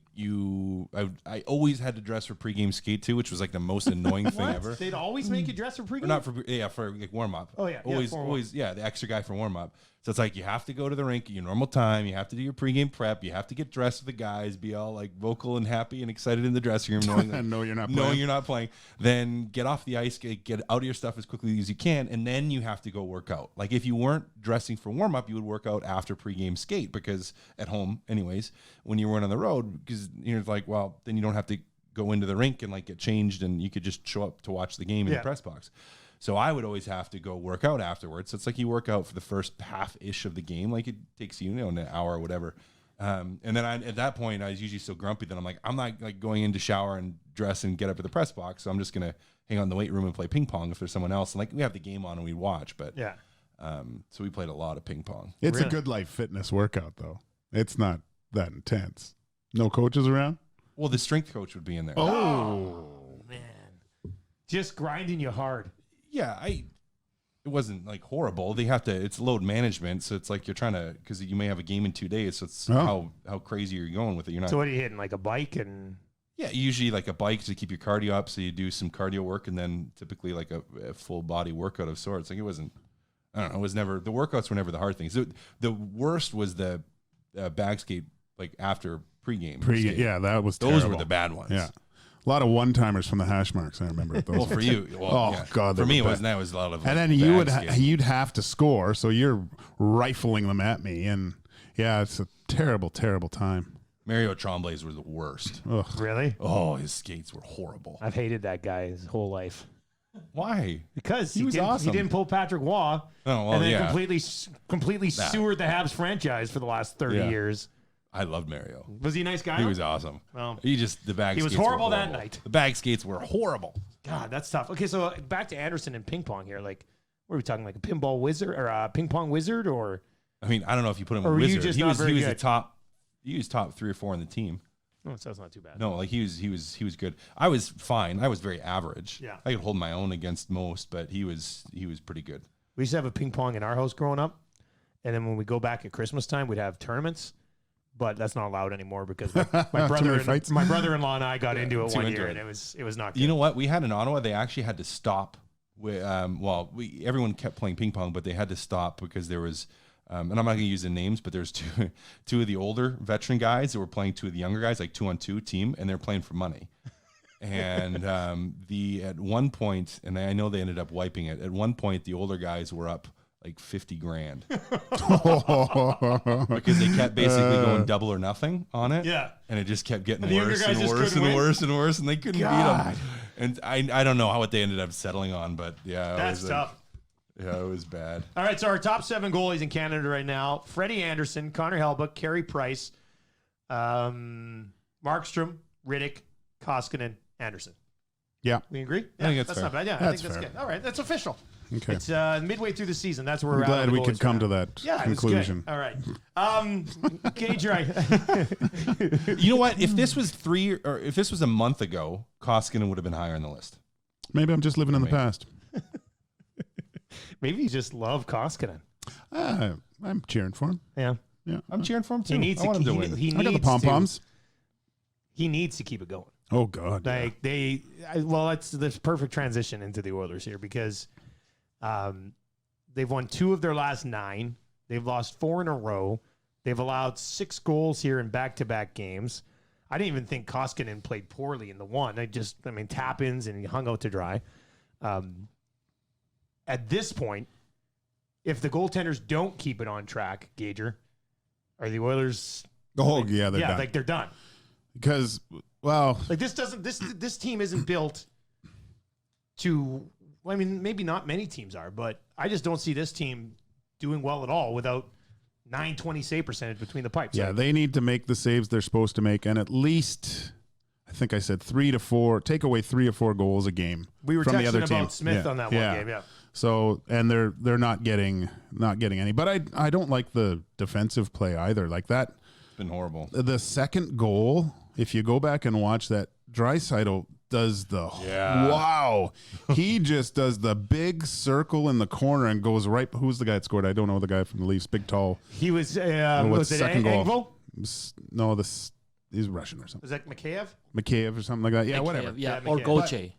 Speaker 4: I always had to dress for pregame skate too, which was like the most annoying thing
Speaker 3: What?
Speaker 4: ever.
Speaker 3: They'd always make you dress for pregame?
Speaker 4: Or not for like warm up.
Speaker 3: Oh, yeah,
Speaker 4: always
Speaker 3: for warm-up.
Speaker 4: always the extra guy for warm up. So it's like you have to go to the rink at your normal time. You have to do your pregame prep. You have to get dressed with the guys, be all like vocal and happy and excited in the dressing room, knowing that,
Speaker 2: No, you're not
Speaker 4: knowing
Speaker 2: playing.
Speaker 4: you're not playing. Then get off the ice, get out of your stuff as quickly as you can, and then you have to go work out. Like if you weren't dressing for warm up, you would work out after pregame skate because at home, anyways, when you weren't on the road, because you're like, well, then you don't have to go into the rink and like get changed, and you could just show up to watch the game in the press box. So I would always have to go work out afterwards. So it's like you work out for the first half-ish of the game. Like it takes you, an hour or whatever. And then at that point, I was usually so grumpy that I'm like, I'm not like going in to shower and dress and get up at the press box. So I'm just going to hang out in the weight room and play ping pong if there's someone else. And like we have the game on and we watch. But
Speaker 3: Yeah.
Speaker 4: so we played a lot of ping pong.
Speaker 2: It's
Speaker 3: Really?
Speaker 2: a good life fitness workout, though. It's not that intense. No coaches around?
Speaker 4: Well, the strength coach would be in there.
Speaker 3: Oh, man. Just grinding you hard.
Speaker 4: Yeah, it wasn't like horrible. They have to, it's load management. So it's like you're trying to, because you may have a game in 2 days. So it's how crazy you're going with it. You're not.
Speaker 3: So what are you hitting? Like a bike and...
Speaker 4: Yeah, usually like a bike to keep your cardio up. So you do some cardio work and then typically like a full body workout of sorts. Like it wasn't, I don't know, it was never, the workouts were never the hard things. The worst was the bag skate like after pregame. skate.
Speaker 2: Yeah, that was
Speaker 4: Those
Speaker 2: terrible.
Speaker 4: were the bad ones.
Speaker 2: Yeah. A lot of one-timers from the hash marks, I remember. Those
Speaker 4: Well, for you. Well,
Speaker 2: Oh,
Speaker 4: yeah.
Speaker 2: God, they
Speaker 4: For me,
Speaker 2: were
Speaker 4: it was
Speaker 2: bad.
Speaker 4: that was a lot of.
Speaker 2: And
Speaker 4: like,
Speaker 2: then you
Speaker 4: bag skating.
Speaker 2: you'd have to score, so you're rifling them at me. And, yeah, it's a terrible, terrible time.
Speaker 4: Mario Tremblay's were the worst.
Speaker 2: Ugh.
Speaker 3: Really?
Speaker 4: Oh, his skates were horrible.
Speaker 3: I've hated that guy his whole life.
Speaker 4: Why?
Speaker 3: Because
Speaker 4: He was
Speaker 3: didn't,
Speaker 4: awesome.
Speaker 3: He didn't pull Patrick Waugh.
Speaker 4: Oh, well,
Speaker 3: and then
Speaker 4: yeah.
Speaker 3: completely sewered the Habs franchise for the last 30
Speaker 4: Yeah.
Speaker 3: years.
Speaker 4: I loved Mario.
Speaker 3: Was he a nice guy?
Speaker 4: He was awesome.
Speaker 3: Well,
Speaker 4: The bag
Speaker 3: he was
Speaker 4: skates were
Speaker 3: horrible that night.
Speaker 4: The bag skates were horrible.
Speaker 3: God, that's tough. Okay, so back to Anderson and ping pong here. Like, what are we talking? Like a pinball wizard or a ping pong wizard, or
Speaker 4: I mean, I don't know if you put him
Speaker 3: Or
Speaker 4: in
Speaker 3: were you
Speaker 4: wizard.
Speaker 3: just
Speaker 4: He
Speaker 3: not
Speaker 4: was
Speaker 3: very
Speaker 4: the
Speaker 3: good?
Speaker 4: top. He was top 3 or 4 on the team.
Speaker 3: oh, so that's not too bad.
Speaker 4: No, like he was good. I was fine. I was very average.
Speaker 3: Yeah.
Speaker 4: I could hold my own against most, but he was pretty good.
Speaker 3: We used to have a ping pong in our house growing up, and then when we go back at Christmas time, we'd have tournaments. But that's not allowed anymore because my
Speaker 2: many fights?
Speaker 3: my brother-in-law and I got into it
Speaker 4: Too
Speaker 3: one
Speaker 4: into
Speaker 3: year,
Speaker 4: it.
Speaker 3: and it was not good.
Speaker 4: You know what? We had in Ottawa. They actually had to stop. Everyone kept playing ping pong, but they had to stop because there was. And I'm not going to use the names, but there's two of the older veteran guys that were playing 2 of the younger guys, like 2-on-2 team, and they're playing for money. And at one point, and I know they ended up wiping it. At one point, the older guys were up like $50,000 because they kept basically going double or nothing on it.
Speaker 3: Yeah.
Speaker 4: And it just kept getting
Speaker 3: And the younger
Speaker 4: worse
Speaker 3: guys
Speaker 4: and
Speaker 3: just
Speaker 4: worse
Speaker 3: couldn't
Speaker 4: and
Speaker 3: win?
Speaker 4: worse and worse, and they couldn't beat
Speaker 3: God.
Speaker 4: them. And I don't know what they ended up settling on, but yeah,
Speaker 3: That's
Speaker 4: it was
Speaker 3: tough.
Speaker 4: Yeah, it was bad.
Speaker 3: All right, so our top 7 goalies in Canada right now: Freddie Anderson, Connor Hellebuck, Carey Price, Markstrom, Riddick, Koskinen, Anderson.
Speaker 2: Yeah.
Speaker 3: We agree?
Speaker 4: I think that's fair.
Speaker 3: not bad. Yeah, I
Speaker 2: That's
Speaker 3: think that's
Speaker 2: fair.
Speaker 3: good. All right, that's official.
Speaker 2: Okay.
Speaker 3: It's midway through the season. That's where
Speaker 2: I'm
Speaker 3: we're at. on
Speaker 2: glad
Speaker 3: the
Speaker 2: we
Speaker 3: goalies
Speaker 2: could come
Speaker 3: right
Speaker 2: to
Speaker 3: now.
Speaker 2: that
Speaker 3: Yeah,
Speaker 2: conclusion.
Speaker 3: All right. Gage, you're right.
Speaker 4: You know what? If this was a month ago, Koskinen would have been higher on the list.
Speaker 2: Maybe I'm just living in the
Speaker 4: Maybe.
Speaker 2: past.
Speaker 3: Maybe you just love Koskinen.
Speaker 2: I'm cheering for him.
Speaker 3: Yeah.
Speaker 2: Yeah.
Speaker 4: I'm cheering for him too.
Speaker 3: He needs
Speaker 4: I want him to win.
Speaker 3: He
Speaker 2: I got the
Speaker 3: needs
Speaker 2: pom
Speaker 3: to-
Speaker 2: poms.
Speaker 3: He needs to keep it going.
Speaker 2: Oh God.
Speaker 3: Like it's the perfect transition into the Oilers here because they've won 2 of their last 9. They've lost 4 in a row. They've allowed 6 goals here in back-to-back games. I didn't even think Koskinen played poorly in the one. Tap-ins and he hung out to dry. At this point, if the goaltenders don't keep it on track, Gager, are the Oilers?
Speaker 2: Oh yeah, they're done.
Speaker 3: like they're done.
Speaker 2: Because
Speaker 3: Like this team isn't built to. Well, I mean, maybe not many teams are, but I just don't see this team doing well at all without 920 save percentage between the pipes.
Speaker 2: yeah,
Speaker 3: Like,
Speaker 2: they need to make the saves they're supposed to make, and at least I think I said 3 to 4. Take away 3 or 4 goals a game.
Speaker 3: we were
Speaker 2: from the
Speaker 3: texting
Speaker 2: other
Speaker 3: about
Speaker 2: team.
Speaker 3: Smith
Speaker 2: Yeah.
Speaker 3: on that one game. Yeah.
Speaker 2: So and they're not getting any. But I don't like the defensive play either. Like that.
Speaker 4: It's been horrible.
Speaker 2: The second goal, if you go back and watch that, Draisaitl does wow. He just does the big circle in the corner and goes right. Who's the guy that scored? I don't know the guy from the Leafs. Big, tall.
Speaker 3: He was.
Speaker 2: what's
Speaker 3: Was
Speaker 2: the
Speaker 3: it
Speaker 2: second goal?
Speaker 3: Engvall?
Speaker 2: No, he's Russian or something.
Speaker 3: Was that Mikheyev?
Speaker 2: Mikheyev or something like that. Yeah, whatever.
Speaker 5: Yeah,
Speaker 3: Yeah,
Speaker 5: or
Speaker 3: McKay.
Speaker 5: Goche.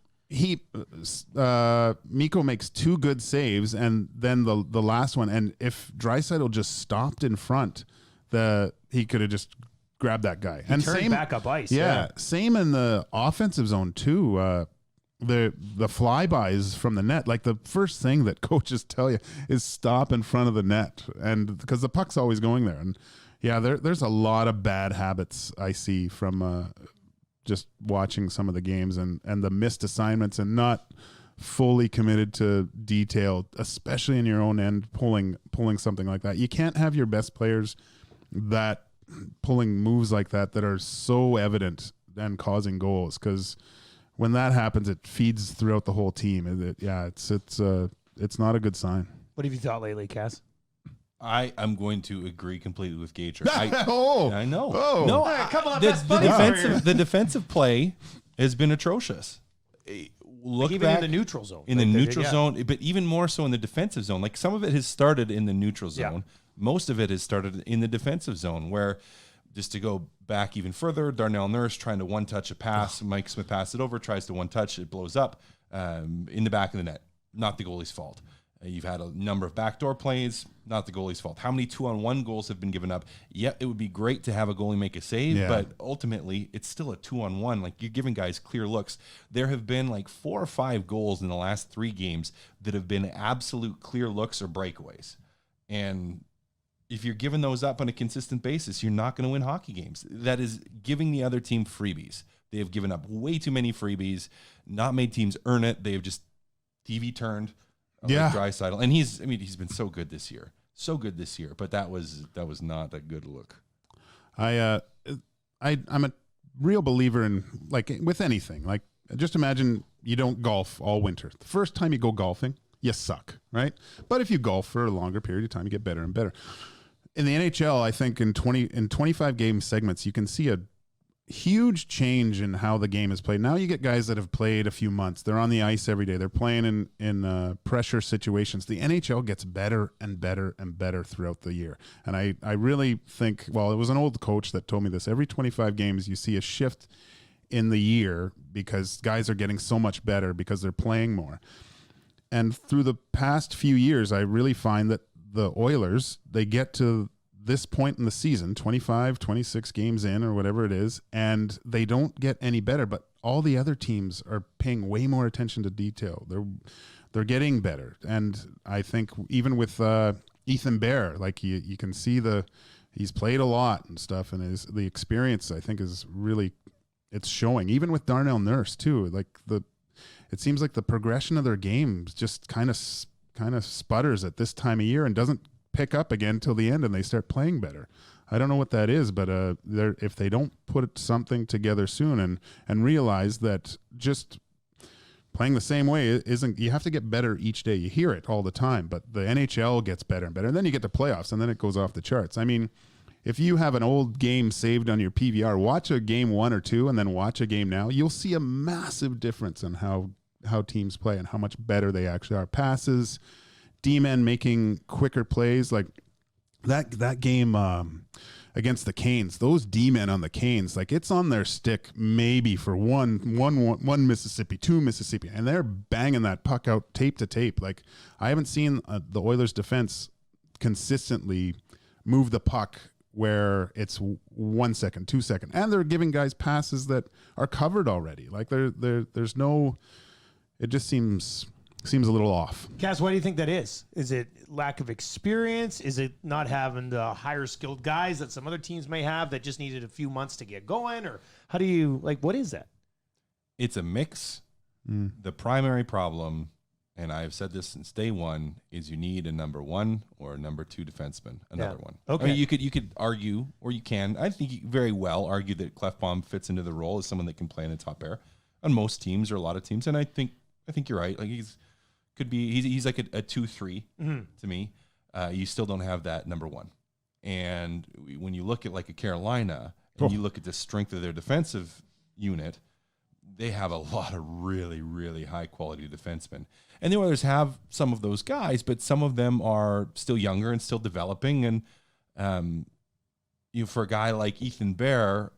Speaker 2: Mikko makes 2 good saves, and then the last one. And if Draisaitl just stopped in front, he could have just grabbed that guy. And
Speaker 3: Turned
Speaker 2: same
Speaker 3: back up ice.
Speaker 2: Yeah, same in the offensive zone too. The flybys from the net, like the first thing that coaches tell you is stop in front of the net, and because the puck's always going there. And yeah, there's a lot of bad habits I see from just watching some of the games and the missed assignments and not fully committed to detail, especially in your own end, pulling something like that. You can't have your best players that pulling moves like that are so evident and causing goals, because when that happens, it feeds throughout the whole team. It's not a good sign.
Speaker 3: What have you thought lately, Cass?
Speaker 4: I am going to agree completely with Gager. I know.
Speaker 2: Oh.
Speaker 4: No,
Speaker 3: Hey, come on,
Speaker 4: the
Speaker 3: best buddies over here.
Speaker 4: defensive play has been atrocious. Look
Speaker 3: Even
Speaker 4: back
Speaker 3: in the neutral zone.
Speaker 4: in the
Speaker 3: Like,
Speaker 4: neutral
Speaker 3: yeah.
Speaker 4: zone, but even more so in the defensive zone. Like some of it has started in the neutral
Speaker 3: Yeah.
Speaker 4: zone. Most of it has started in the defensive zone, where just to go back even further, Darnell Nurse trying to one-touch a pass. Mike Smith passes it over, tries to one-touch, it blows up in the back of the net. Not the goalie's fault. You've had a number of backdoor plays, not the goalie's fault. How many 2-on-1 goals have been given up? Yeah, it would be great to have a goalie make a save,
Speaker 2: Yeah.
Speaker 4: but ultimately it's still a 2-on-1. Like, you're giving guys clear looks. There have been like 4 or 5 goals in the last 3 games that have been absolute clear looks or breakaways. And if you're giving those up on a consistent basis, you're not going to win hockey games. That is giving the other team freebies. They have given up way too many freebies, not made teams earn it. They have just TV turned.
Speaker 2: Yeah.
Speaker 4: Draisaitl, and he's been so good this year, but that was not a good look.
Speaker 2: I'm a real believer in, like, with anything. Like, just imagine you don't golf all winter. The first time you go golfing, you suck, right? But if you golf for a longer period of time, you get better and better. In the NHL, I think in 25 game segments, you can see a huge change in how the game is played. Now you get guys that have played a few months. They're on the ice every day. They're playing in pressure situations. The NHL gets better and better and better throughout the year. And I really think, well, it was an old coach that told me this. Every 25 games, you see a shift in the year because guys are getting so much better because they're playing more. And through the past few years, I really find that the Oilers, they get to this point in the season, 25, 26 games in or whatever it is, and they don't get any better, but all the other teams are paying way more attention to detail. They're getting better. And I think even with Ethan Bear, like you can see he's played a lot and stuff, and the experience, I think, is really, it's showing. Even with Darnell Nurse too, like it seems like the progression of their games just kind of kind of sputters at this time of year and doesn't pick up again till the end, and they start playing better. I don't know what that is, but if they don't put something together soon and realize that just playing the same way isn't, you have to get better each day. You hear it all the time, but the NHL gets better and better. And then you get to playoffs, and then it goes off the charts. I mean, if you have an old game saved on your PVR, watch a game 1 or 2 and then watch a game now. You'll see a massive difference in how teams play and how much better they actually are. Passes, D-men making quicker plays. Like that game against the Canes, those D-men on the Canes, like it's on their stick maybe for one Mississippi, 2 Mississippi, and they're banging that puck out tape to tape. Like I haven't seen the Oilers defense consistently move the puck where it's 1 second, 2 second, and they're giving guys passes that are covered already. Like there's no, it just seems a little off.
Speaker 3: Cass, why do you think that is? Is it lack of experience? Is it not having the higher skilled guys that some other teams may have that just needed a few months to get going? Or how do you, like, what is that?
Speaker 4: It's a mix. The primary problem, and I've said this since day one, is you need a number 1 or a number 2 defenseman, another one.
Speaker 3: Okay.
Speaker 4: I mean, you could argue, or you can, I think you very well argue that Clefbaum fits into the role as someone that can play in the top pair on most teams or a lot of teams. And I think you're right. Like he's like a 2-3 to me. You still don't have that number 1. And when you look at like a Carolina and you look at the strength of their defensive unit, they have a lot of really, really high quality defensemen. And the Oilers have some of those guys, but some of them are still younger and still developing. And for a guy like Ethan Bear,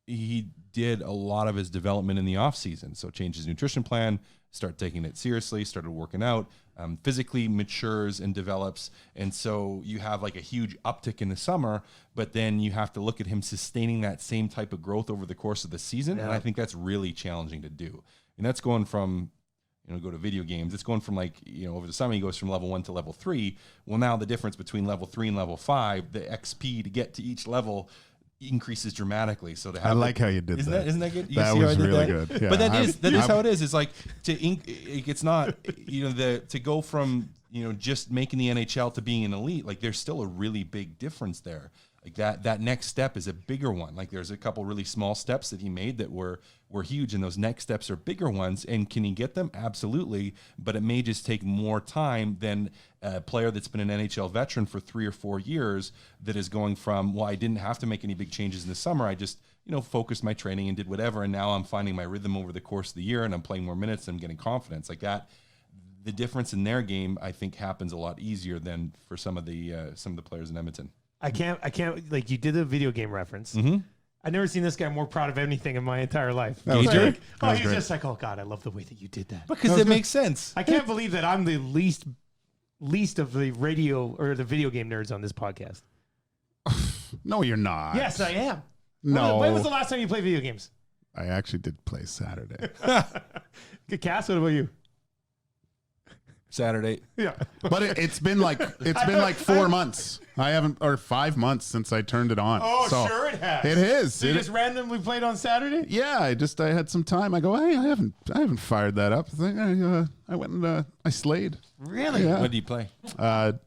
Speaker 4: he did a lot of his development in the offseason. So changed his nutrition plan, start taking it seriously, started working out, physically matures and develops. And so you have like a huge uptick in the summer, but then you have to look at him sustaining that same type of growth over the course of the season. Yeah. And I think that's really challenging to do. And that's going from, go to video games. It's going from like, over the summer, he goes from level 1 to level 3. Well, now the difference between level 3 and level 5, the XP to get to each level increases dramatically. So to have,
Speaker 2: I like how you did that.
Speaker 4: Isn't that good? You
Speaker 2: that
Speaker 4: see
Speaker 2: was
Speaker 4: how I did
Speaker 2: really
Speaker 4: that?
Speaker 2: good. Yeah.
Speaker 4: But that is how it is. It's like it's not, to go from, just making the NHL to being an elite, like there's still a really big difference there. Like that next step is a bigger one. Like there's a couple really small steps that he made that were huge, and those next steps are bigger ones. And can he get them? Absolutely. But it may just take more time than a player that's been an NHL veteran for 3 or 4 years that is going from, well, I didn't have to make any big changes in the summer. I just, focused my training and did whatever. And now I'm finding my rhythm over the course of the year and I'm playing more minutes and I'm getting confidence like that. The difference in their game, I think, happens a lot easier than for some of the players in Edmonton.
Speaker 3: I can't, like you did a video game reference. Mm-hmm. I've never seen this guy more proud of anything in my entire life.
Speaker 2: That was great.
Speaker 3: He's just like, oh God, I love the way that you did that.
Speaker 4: Because it makes sense.
Speaker 3: I can't believe that I'm the least of the radio or the video game nerds on this podcast.
Speaker 2: No, you're not.
Speaker 3: Yes, I am.
Speaker 2: No.
Speaker 3: When was the last time you played video games?
Speaker 2: I actually did play Saturday.
Speaker 3: Good, Cass, what about you?
Speaker 4: Saturday.
Speaker 3: Yeah.
Speaker 2: But it's been like 4 months. I haven't, or 5 months since I turned it on.
Speaker 3: Oh,
Speaker 2: so
Speaker 3: sure it has.
Speaker 2: It is.
Speaker 3: So you just randomly played on Saturday?
Speaker 2: Yeah, I had some time. I go, hey, I haven't fired that up. I went and I slayed.
Speaker 3: Really?
Speaker 2: Yeah.
Speaker 4: What do you play?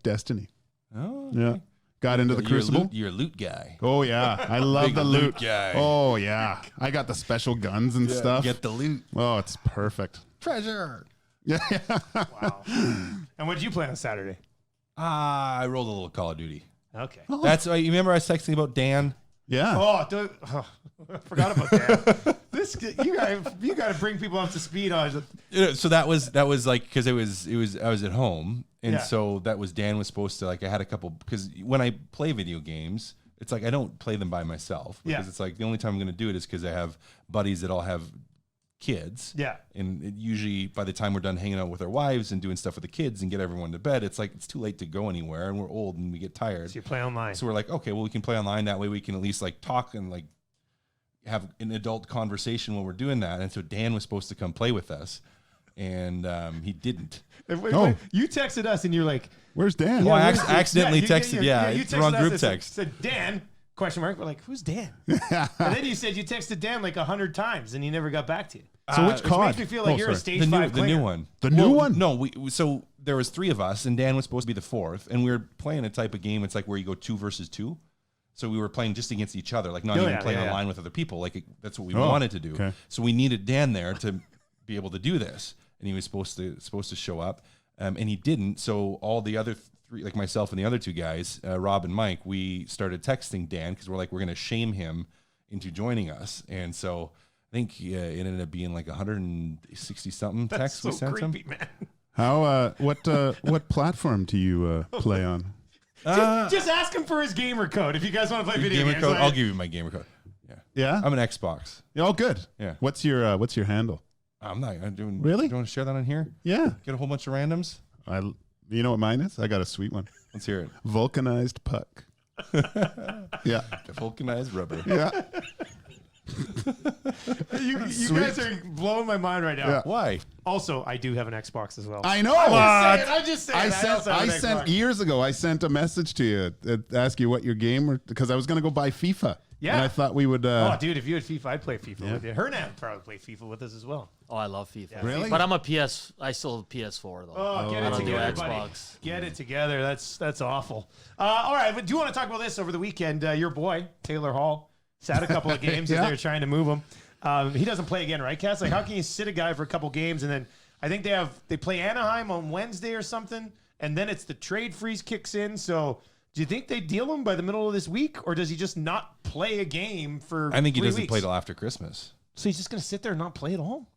Speaker 2: Destiny.
Speaker 4: Oh,
Speaker 2: okay. Yeah. Got into the Crucible.
Speaker 4: You're a loot guy.
Speaker 2: Oh yeah, I love the loot
Speaker 4: guy.
Speaker 2: Oh yeah, I got the special guns and stuff.
Speaker 4: Get the loot.
Speaker 2: Oh, it's perfect.
Speaker 4: Treasure.
Speaker 2: Yeah.
Speaker 3: Wow. And what did you play on Saturday?
Speaker 4: I rolled a little Call of Duty.
Speaker 3: Okay.
Speaker 2: Oh.
Speaker 4: That's you remember I was texting about Dan?
Speaker 2: Yeah.
Speaker 3: Oh, dude, I forgot about that. You got to bring people up to speed on it.
Speaker 4: So that was like, because I was at home, and
Speaker 3: Yeah.
Speaker 4: so that was Dan was supposed to, like, I had a couple, because when I play video games, it's like I don't play them by myself, because
Speaker 3: Yeah.
Speaker 4: it's like the only time I'm going to do it is because I have buddies that all have kids.
Speaker 3: Yeah.
Speaker 4: And it usually by the time we're done hanging out with our wives and doing stuff with the kids and get everyone to bed, it's like it's too late to go anywhere, and we're old and we get tired.
Speaker 3: So you play online.
Speaker 4: So we're like, okay, well, we can play online. That way we can at least like talk and like have an adult conversation when we're doing that. And so Dan was supposed to come play with us, and he didn't.
Speaker 2: Oh.
Speaker 3: You texted us and you're like,
Speaker 2: Where's Dan?
Speaker 4: Well, I accidentally texted. Yeah,
Speaker 3: you
Speaker 4: it's the wrong
Speaker 3: texted us
Speaker 4: group
Speaker 3: and
Speaker 4: text.
Speaker 3: Said Dan? Question mark. We're like, who's Dan? And then you said you texted Dan like 100 times and he never got back to you.
Speaker 2: So which COD?
Speaker 3: Makes me feel like you're a
Speaker 2: sorry.
Speaker 3: stage 5
Speaker 4: the
Speaker 3: player.
Speaker 4: new one.
Speaker 2: The new one?
Speaker 4: No, so there was 3 of us, and Dan was supposed to be the 4th, and we were playing a type of game. It's like where you go 2 versus 2. So we were playing just against each other, like not even playing online with other people. Like that's what we wanted to do.
Speaker 2: Okay.
Speaker 4: So we needed Dan there to be able to do this, and he was supposed to show up, and he didn't. So all the other 3, like myself and the other 2 guys, Rob and Mike, we started texting Dan because we're going to shame him into joining us, and so I think it ended up being like 160 something texts we sent him.
Speaker 3: Man.
Speaker 2: How what platform do you play on?
Speaker 3: Just ask him for his gamer code if you guys want to play video
Speaker 4: Gamer
Speaker 3: games.
Speaker 4: code.
Speaker 3: Like-
Speaker 4: I'll give you my gamer code. Yeah,
Speaker 2: Yeah.
Speaker 4: I'm an Xbox.
Speaker 2: Oh, good.
Speaker 4: Yeah.
Speaker 2: What's your handle?
Speaker 4: I'm doing.
Speaker 2: Really?
Speaker 4: Do you want to share that on here?
Speaker 2: Yeah.
Speaker 4: Get a whole bunch of randoms.
Speaker 2: You know what mine is? I got a sweet one.
Speaker 4: Let's hear it.
Speaker 2: Vulcanized puck. Yeah.
Speaker 4: The vulcanized rubber.
Speaker 2: Yeah.
Speaker 3: You guys are blowing my mind right now.
Speaker 2: Yeah.
Speaker 4: Why?
Speaker 3: Also, I do have an Xbox as well.
Speaker 2: I know.
Speaker 3: I'm just saying.
Speaker 2: I sent years ago. I sent a message to you to ask you what your game because I was going to go buy FIFA.
Speaker 3: Yeah.
Speaker 2: And I thought we would.
Speaker 3: Oh, dude, if you had FIFA, I'd play FIFA with you. Hernan would probably play FIFA with us as well.
Speaker 5: Oh, I love FIFA.
Speaker 2: Really?
Speaker 5: But I'm a PS. I still have PS4 though.
Speaker 3: Oh, get
Speaker 5: I
Speaker 3: it
Speaker 5: don't do
Speaker 3: together, buddy.
Speaker 5: Xbox.
Speaker 3: Get it together. That's awful. All right, but do you want to talk about this over the weekend? Your boy Taylor Hall sat a couple of games as they were trying to move him. He doesn't play again, right, Cass? Like, how can you sit a guy for a couple games and then I think they play Anaheim on Wednesday or something, and then it's the trade freeze kicks in. So do you think they deal him by the middle of this week, or does he just not play a game for?
Speaker 4: I think he
Speaker 3: 3
Speaker 4: doesn't
Speaker 3: weeks?
Speaker 4: play till after Christmas.
Speaker 3: So he's just going to sit there and not play at all.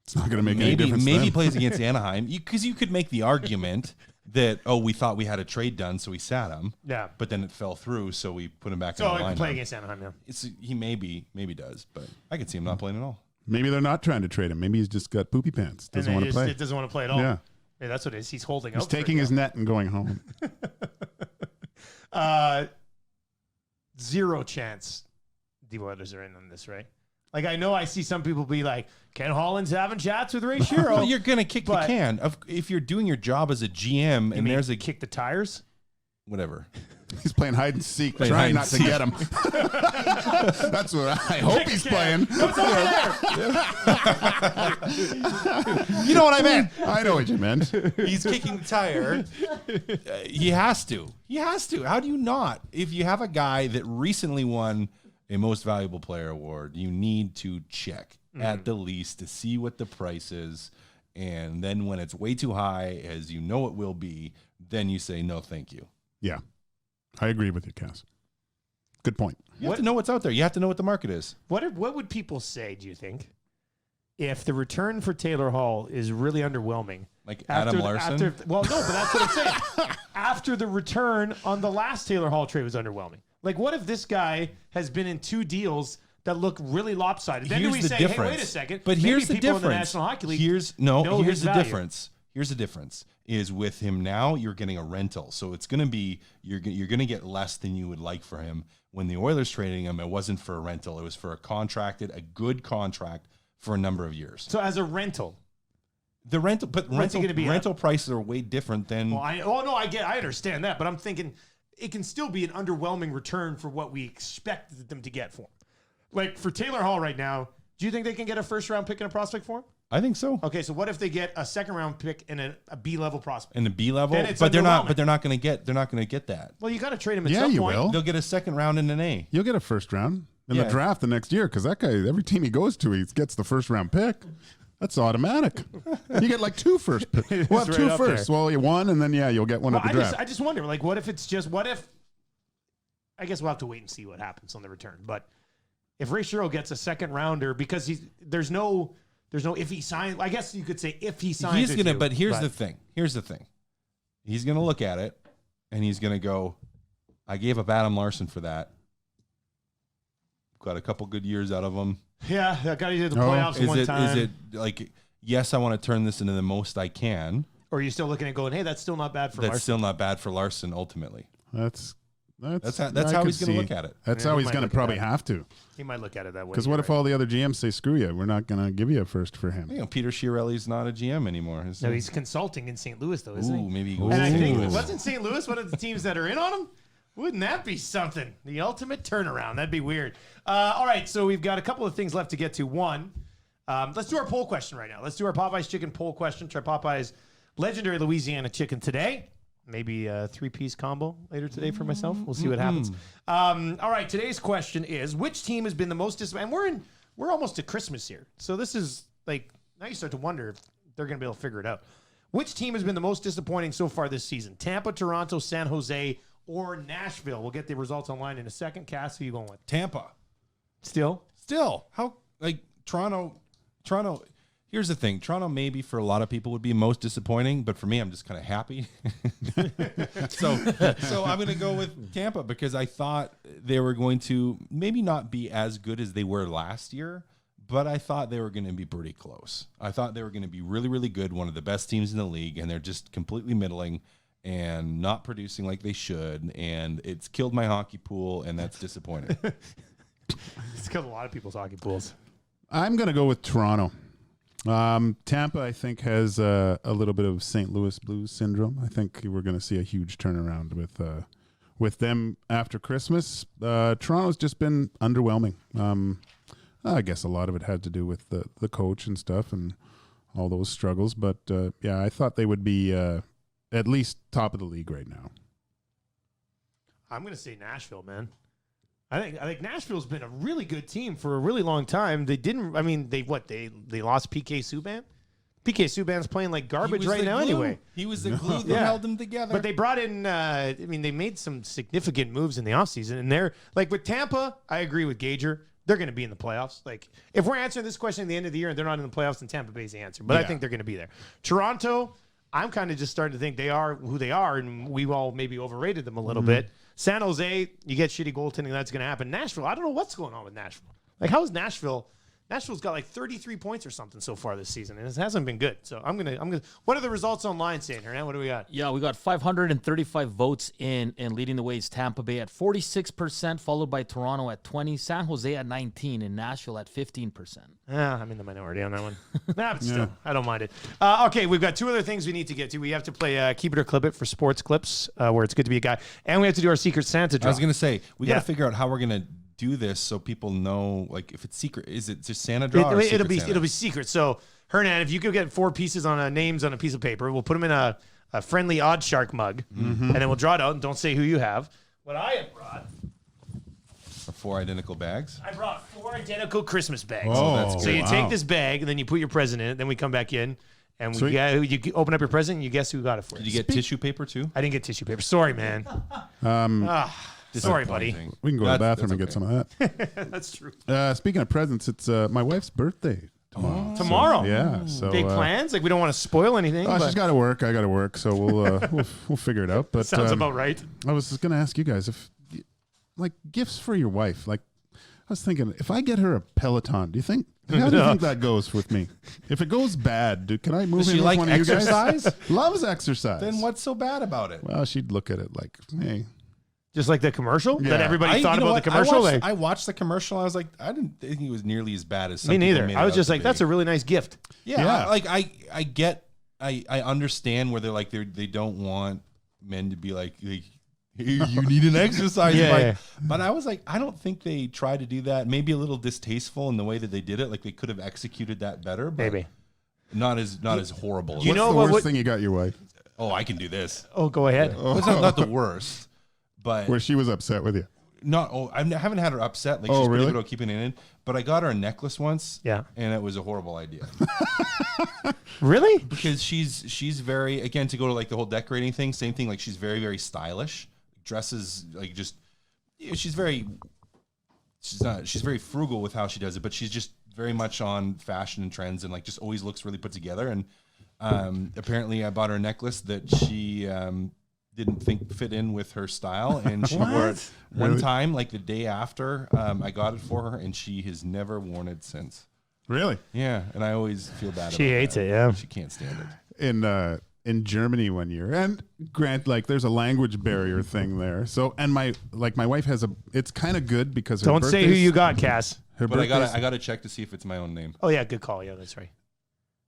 Speaker 2: It's not going to make any difference.
Speaker 4: Maybe he
Speaker 2: then.
Speaker 4: plays against Anaheim because you could make the argument that we thought we had a trade done, so we sat him.
Speaker 3: Yeah.
Speaker 4: But then it fell through, so we put him back
Speaker 3: So
Speaker 4: in
Speaker 3: I
Speaker 4: the
Speaker 3: can
Speaker 4: line.
Speaker 3: play against Anaheim now.
Speaker 4: He maybe does, but I could see him not playing at all.
Speaker 2: Maybe they're not trying to trade him. Maybe he's just got poopy pants. Doesn't
Speaker 3: And
Speaker 2: want
Speaker 3: then
Speaker 2: to play.
Speaker 3: It doesn't want to play at all.
Speaker 2: Yeah.
Speaker 3: Yeah, that's what it is. He's holding
Speaker 2: He's
Speaker 3: out.
Speaker 2: taking his net and going home.
Speaker 3: 0 chance the Oilers are in on this, right? Like, I know I see some people be like, Ken Holland's having chats with Ray Shero.
Speaker 4: Well, you're gonna kick the
Speaker 3: But-
Speaker 4: can if you're doing your job as a GM and there's a
Speaker 3: kick the tires.
Speaker 4: whatever.
Speaker 2: He's playing hide and seek,
Speaker 4: Playing
Speaker 2: trying
Speaker 4: hide
Speaker 2: not
Speaker 4: and
Speaker 2: to get him. That's what I hope he's playing.
Speaker 3: What's over there?
Speaker 4: You know what I meant?
Speaker 2: I know what you meant.
Speaker 4: He's kicking the tire. He has to. He has to. How do you not? If you have a guy that recently won a Most Valuable Player award, you need to check at the least to see what the price is. And then when it's way too high, as you know it will be, then you say, no, thank you.
Speaker 2: Yeah. I agree with you, Cass. Good point.
Speaker 4: You have to know what's out there. You have to know what the market is.
Speaker 3: What would people say, do you think, if the return for Taylor Hall is really underwhelming?
Speaker 4: Like Adam Larson?
Speaker 3: Well, no, but that's what I'm saying. After the return on the last Taylor Hall trade was underwhelming. Like, what if this guy has been in 2 deals that look really lopsided? Then do we say, hey, wait a second.
Speaker 4: But
Speaker 3: maybe
Speaker 4: here's the
Speaker 3: people
Speaker 4: difference.
Speaker 3: in the National Hockey League
Speaker 4: Here's
Speaker 3: know
Speaker 4: the
Speaker 3: his value.
Speaker 4: difference. Here's the difference. Is with him now, you're getting a rental, so it's going to be you're going to get less than you would like for him. When the Oilers trading him, it wasn't for a rental; it was for a good contract for a number of years.
Speaker 3: So as a rental.
Speaker 4: The rental, but
Speaker 3: What's he gonna be
Speaker 4: rental prices are way different than.
Speaker 3: Well, I understand that, but I'm thinking it can still be an underwhelming return for what we expected them to get for him. Like for Taylor Hall right now, do you think they can get a first round pick and a prospect for him?
Speaker 4: I think so.
Speaker 3: Okay, so what if they get a second round pick and a B level prospect?
Speaker 4: And the B level,
Speaker 3: Then it's
Speaker 4: but they're not.
Speaker 3: underwhelming.
Speaker 4: But they're not going to get that.
Speaker 3: Well, you got to trade him at
Speaker 2: Yeah,
Speaker 3: some
Speaker 2: you
Speaker 3: point.
Speaker 2: will.
Speaker 4: They'll get a second round and an A.
Speaker 2: You'll get a first round in
Speaker 4: Yeah.
Speaker 2: the draft the next year because that guy, every team he goes to, he gets the first round pick. That's automatic. You get like 2 first picks. Well,
Speaker 3: right
Speaker 2: 2
Speaker 3: up
Speaker 2: first.
Speaker 3: there.
Speaker 2: Well, you won, and then you'll get one
Speaker 3: Well,
Speaker 2: at the draft.
Speaker 3: I just wonder, like, what if it's just what if? I guess we'll have to wait and see what happens on the return. But if Ray Shero gets a second rounder, because there's no if he signs. I guess you could say if he signs.
Speaker 4: He's
Speaker 3: with
Speaker 4: gonna.
Speaker 3: you,
Speaker 4: But here's the thing. He's gonna look at it, and he's gonna go, "I gave up Adam Larson for that. Got a couple good years out of him.
Speaker 3: Yeah, that got you to the
Speaker 2: Oh.
Speaker 3: playoffs one time.
Speaker 4: Is it like, yes, I want to turn this into the most I can.
Speaker 3: Or are you still looking at going, hey, that's still not bad for
Speaker 4: That's
Speaker 3: Larson?
Speaker 4: still not bad for Larson ultimately.
Speaker 2: That's
Speaker 4: That's how
Speaker 2: I
Speaker 4: he's
Speaker 2: could
Speaker 4: going to
Speaker 2: see.
Speaker 4: look at it.
Speaker 2: That's
Speaker 3: Yeah,
Speaker 2: how
Speaker 3: he
Speaker 2: he's
Speaker 3: might
Speaker 2: going to
Speaker 3: look at
Speaker 2: probably
Speaker 3: that.
Speaker 2: have to.
Speaker 3: He might look at it that way.
Speaker 2: Because what if all the other GMs say, screw you, we're not going to give you a first for him?
Speaker 4: You know, Peter Chiarelli's not a GM anymore.
Speaker 3: No, he's consulting in St. Louis, though, isn't
Speaker 4: Ooh,
Speaker 3: he?
Speaker 4: maybe he goes
Speaker 3: And I
Speaker 4: to
Speaker 3: think,
Speaker 4: St. Louis.
Speaker 3: wasn't St. Louis one of the teams that are in on him? Wouldn't that be something? The ultimate turnaround. That'd be weird. All right, so we've got a couple of things left to get to. One, let's do our poll question right now. Let's do our Popeyes chicken poll question. Try Popeyes legendary Louisiana chicken today. Maybe a 3-piece combo later today for myself. We'll see what happens. All right, today's question is, which team has been the most disappointing? And we're almost to Christmas here. So this is like, now you start to wonder if they're going to be able to figure it out. Which team has been the most disappointing so far this season? Tampa, Toronto, San Jose, or Nashville? We'll get the results online in a second. Cass, who you going with?
Speaker 4: Tampa.
Speaker 3: Still?
Speaker 4: How, like, Toronto, here's the thing. Toronto maybe for a lot of people would be most disappointing, but for me, I'm just kind of happy. So I'm going to go with Tampa because I thought they were going to maybe not be as good as they were last year, but I thought they were going to be pretty close. I thought they were going to be really, really good, one of the best teams in the league, and they're just completely middling and not producing like they should, and it's killed my hockey pool, and that's disappointing.
Speaker 3: It's killed a lot of people's hockey pools.
Speaker 2: I'm going to go with Toronto. Tampa, I think, has a little bit of St. Louis Blues syndrome. I think we're going to see a huge turnaround with them after Christmas. Toronto's just been underwhelming. I guess a lot of it had to do with the coach and stuff and all those struggles. But, yeah, I thought they would be at least top of the league right now.
Speaker 3: I'm going to say Nashville, man. I think Nashville's been a really good team for a really long time. They didn't. I mean, they lost PK Subban. PK Subban's playing like garbage right now. Anyway,
Speaker 4: he was the glue that held them together.
Speaker 3: But they brought in. They made some significant moves in the offseason, and they're like with Tampa. I agree with Gager. They're going to be in the playoffs. Like if we're answering this question at the end of the year and they're not in the playoffs, then Tampa Bay's the answer. But I think they're going to be there. Toronto. I'm kind of just starting to think they are who they are, and we've all maybe overrated them a little bit. San Jose, you get shitty goaltending, that's going to happen. Nashville, I don't know what's going on with Nashville. Like, how is Nashville? Nashville's got like 33 points or something so far this season, and it hasn't been good. So I'm gonna. What are the results online saying, Hernan? What do we got?
Speaker 5: Yeah, we got 535 votes in, and leading the way is Tampa Bay at 46%, followed by Toronto at 20%, San Jose at 19%, and Nashville at 15%.
Speaker 3: I'm in the minority on that one. But still, I don't mind it. Okay, we've got two other things we need to get to. We have to play Keep It or Clip It for sports clips, where it's good to be a guy, and we have to do our Secret Santa draw.
Speaker 4: I was gonna say we got to figure out how we're gonna do this so people know, like, if it's secret, is it just Santa draw?
Speaker 3: It'll be secret. So Hernan, if you could get 4 pieces on names on a piece of paper, we'll put them in a friendly Odd Shark mug, and then we'll draw it out. And don't say who you have. What I have brought.
Speaker 4: 4 identical bags.
Speaker 3: I brought 4 identical Christmas bags.
Speaker 2: Oh, that's good.
Speaker 3: So you take this bag and then you put your present in it. Then we come back in and you open up your present and you guess who got it for you.
Speaker 4: Did you get tissue paper too?
Speaker 3: I didn't get tissue paper. Sorry, man. Sorry, buddy.
Speaker 2: We can go to the bathroom and get some of that.
Speaker 3: That's true.
Speaker 2: Speaking of presents, it's my wife's birthday tomorrow.
Speaker 3: Tomorrow?
Speaker 2: So, yeah. So
Speaker 3: Big plans? Like, we don't want to spoil anything.
Speaker 2: Oh,
Speaker 3: but
Speaker 2: she's got to work. I got to work. So we'll figure it out. But
Speaker 3: sounds about right.
Speaker 2: I was just going to ask you guys if, like, gifts for your wife. Like, I was thinking, if I get her a Peloton, do you think? How do you think that goes with me? If it goes bad, can I move
Speaker 4: Does
Speaker 2: in
Speaker 4: she
Speaker 2: with
Speaker 4: like
Speaker 2: one of you guys?
Speaker 4: exercise?
Speaker 2: Loves exercise.
Speaker 4: Then what's so bad about it?
Speaker 2: Well, she'd look at it like, hey.
Speaker 3: Just like the commercial that
Speaker 2: Yeah.
Speaker 3: everybody thought about the commercial.
Speaker 4: I watched the commercial. I was like, I didn't think it was nearly as bad as some
Speaker 3: Me neither.
Speaker 4: people made
Speaker 3: I was
Speaker 4: it
Speaker 3: just
Speaker 4: out
Speaker 3: like,
Speaker 4: to
Speaker 3: that's
Speaker 4: be.
Speaker 3: a really nice gift.
Speaker 2: Yeah.
Speaker 4: I understand where they're like they don't want men to be like hey, you need an exercise
Speaker 3: Yeah,
Speaker 4: bike.
Speaker 3: yeah.
Speaker 4: But I was like, I don't think they tried to do that. Maybe a little distasteful in the way that they did it. Like they could have executed that better. But
Speaker 3: Maybe.
Speaker 4: not as horrible.
Speaker 3: You
Speaker 2: What's
Speaker 3: know
Speaker 2: the
Speaker 3: what?
Speaker 2: worst thing you got your wife?
Speaker 4: Oh, I can do this.
Speaker 3: Oh, go ahead.
Speaker 4: Well, it's not the worst, but
Speaker 2: Where she was upset with you.
Speaker 4: I haven't had her upset. Like
Speaker 2: Oh,
Speaker 4: she's
Speaker 2: really?
Speaker 4: pretty good at keeping it in. But I got her a necklace once.
Speaker 3: Yeah.
Speaker 4: And it was a horrible idea.
Speaker 3: Really?
Speaker 4: Because she's very, again, to go to like the whole decorating thing, same thing. Like she's very, very stylish. Dresses like just, she's very frugal with how she does it, but she's just very much on fashion and trends and like just always looks really put together. And apparently I bought her a necklace that she didn't think fit in with her style, and she wore it one time, like the day after I got it for her, and she has never worn it since.
Speaker 2: Really?
Speaker 4: Yeah, and I always feel bad about
Speaker 3: She hates
Speaker 4: that.
Speaker 3: it, yeah.
Speaker 4: She can't stand it.
Speaker 2: In Germany one year, and like there's a language barrier thing there. So and my wife has it's kind of good because her
Speaker 3: Don't say who you got, Cass.
Speaker 2: Her
Speaker 4: But I
Speaker 2: birthday's-
Speaker 4: gotta check to see if it's my own name.
Speaker 3: Oh, yeah, good call. Yeah, that's right.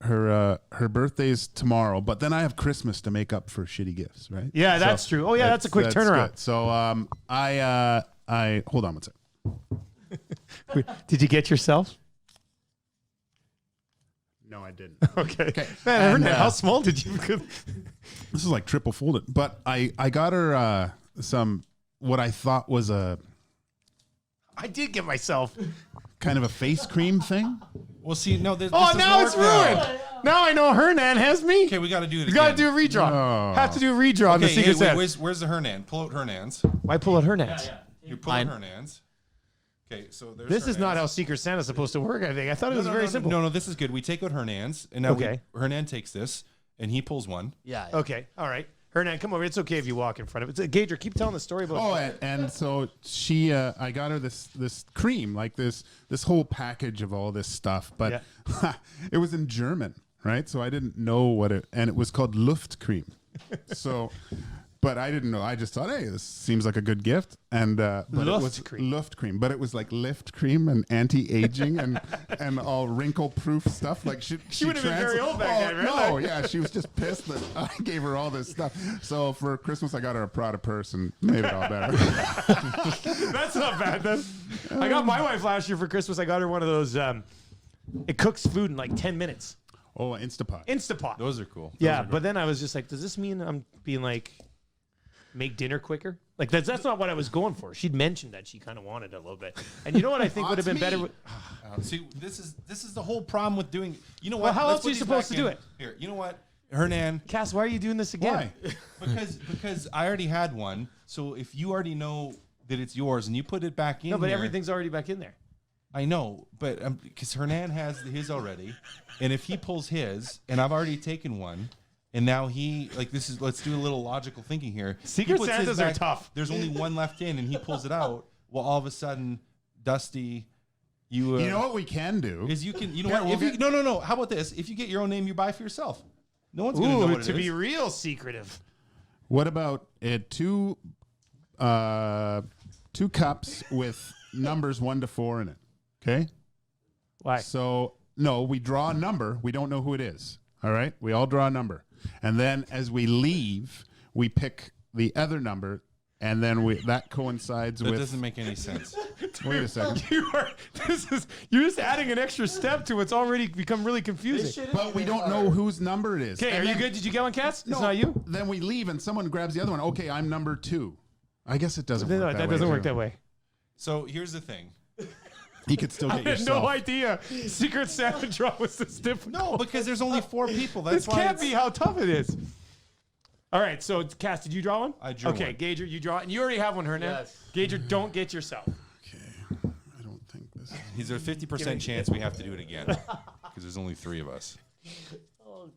Speaker 2: her birthday's tomorrow, but then I have Christmas to make up for shitty gifts, right?
Speaker 3: Yeah, that's true. Oh, yeah, that's a quick turnaround.
Speaker 2: good. So I hold on one second.
Speaker 3: Did you get yourself?
Speaker 2: No, I didn't.
Speaker 3: Okay. Man,
Speaker 2: And,
Speaker 3: how small did you?
Speaker 2: This is like triple folded. But I got her some what I thought was a
Speaker 3: I did get myself.
Speaker 2: kind of a face cream thing.
Speaker 4: Well, see, no. This
Speaker 3: Oh,
Speaker 4: doesn't
Speaker 3: now
Speaker 4: work
Speaker 3: it's ruined. Now I know Hernan has me.
Speaker 4: Okay, we got to do it
Speaker 3: You
Speaker 4: again.
Speaker 3: got to do a redraw.
Speaker 2: Oh.
Speaker 3: Have to do a redraw on the
Speaker 4: Okay,
Speaker 3: Secret Santa.
Speaker 4: where's the Hernan? Pull out Hernan's.
Speaker 3: Why pull out Hernan's?
Speaker 4: You pull out Hernan's. Okay, so there's
Speaker 3: This is not how
Speaker 4: Hernan's.
Speaker 3: Secret Santa's supposed to work, I think. I thought it was very simple.
Speaker 4: No, this is good. We take out Hernan's, and now
Speaker 3: Okay.
Speaker 4: Hernan takes this, and he pulls one.
Speaker 5: Yeah.
Speaker 3: Okay, all right. Hernan, come over. It's okay if you walk in front of it. Gager, keep telling the story about
Speaker 2: Oh, and so she, I got her this cream, like this whole package of all this stuff, but it was in German, right? So I didn't know what it, and it was called Luft cream. So, but I didn't know. I just thought, hey, this seems like a good gift, and but it was Luft cream, but it was like lift cream and anti-aging and all wrinkle-proof stuff. Like she
Speaker 3: would have been very old back then, right?
Speaker 2: No, yeah, she was just pissed that I gave her all this stuff. So for Christmas, I got her a Prada purse and made it all better.
Speaker 3: That's not bad then. I got my wife last year for Christmas. I got her one of those. It cooks food in like 10 minutes.
Speaker 2: Oh, Instapot.
Speaker 3: Instapot.
Speaker 4: Those are cool.
Speaker 3: Yeah, but then I was just like, does this mean I'm being like, make dinner quicker? Like that's not what I was going for. She'd mentioned that she kind of wanted it a little bit. And you know what I think would have been better?
Speaker 4: See, this is the whole problem with doing. You know what?
Speaker 3: Well, how
Speaker 4: Let's
Speaker 3: else
Speaker 4: put
Speaker 3: are you
Speaker 4: these
Speaker 3: supposed
Speaker 4: back
Speaker 3: to do
Speaker 4: in.
Speaker 3: it?
Speaker 4: Here, you know what, Hernan?
Speaker 3: Cass, why are you doing this again?
Speaker 2: Why?
Speaker 4: Because I already had one. So if you already know that it's yours and you put it back in,
Speaker 3: No, but
Speaker 4: here,
Speaker 3: everything's already back in there.
Speaker 4: I know, but because Hernan has his already, and if he pulls his, and I've already taken one, and now he this is let's do a little logical thinking here.
Speaker 3: Secret
Speaker 4: He puts his
Speaker 3: Santas are tough.
Speaker 4: There's only one left in, and he pulls it out. Well, all of a sudden, Dusty, you
Speaker 2: You know what we can do?
Speaker 4: is you can you know
Speaker 2: Yeah,
Speaker 4: what?
Speaker 2: we'll
Speaker 4: If you,
Speaker 2: get-
Speaker 4: no. How about this? If you get your own name, you buy for yourself. No one's gonna know
Speaker 3: Ooh,
Speaker 4: what
Speaker 3: to
Speaker 4: it
Speaker 3: be
Speaker 4: is.
Speaker 3: real secretive.
Speaker 2: What about two cups with numbers 1 to 4 in it? Okay.
Speaker 3: Why?
Speaker 2: So no, we draw a number. We don't know who it is. All right. We all draw a number, and then as we leave, we pick the other number, and then that coincides
Speaker 4: That
Speaker 2: with.
Speaker 4: doesn't make any sense.
Speaker 2: Wait a second.
Speaker 3: You're just adding an extra step to what's already become really confusing.
Speaker 2: But we don't know whose number it is.
Speaker 3: Okay,
Speaker 2: And
Speaker 3: are you
Speaker 2: then-
Speaker 3: good? Did you get one, Cass?
Speaker 2: No,
Speaker 3: It's not you?
Speaker 2: Then we leave, and someone grabs the other one. Okay, I'm number 2. I guess it doesn't work
Speaker 3: No,
Speaker 2: that
Speaker 3: that
Speaker 2: way.
Speaker 3: doesn't work
Speaker 2: too.
Speaker 3: that way.
Speaker 4: So here's the thing.
Speaker 2: You could still
Speaker 3: I
Speaker 2: get
Speaker 3: had
Speaker 2: yourself.
Speaker 3: no idea Secret Santa draw was this difficult.
Speaker 4: No, because there's only 4 people. That's
Speaker 3: This
Speaker 4: why
Speaker 3: can't
Speaker 4: it's-
Speaker 3: be how tough it is. All right, so Cass, did you draw one?
Speaker 4: I drew
Speaker 3: Okay,
Speaker 4: one.
Speaker 3: Gager, you draw, and you already have one, Hernan.
Speaker 5: Yes.
Speaker 3: Gager, don't get yourself.
Speaker 2: Okay, I don't think this.
Speaker 4: He's a 50% chance we have to do it again because there's only 3 of us.
Speaker 3: Oh,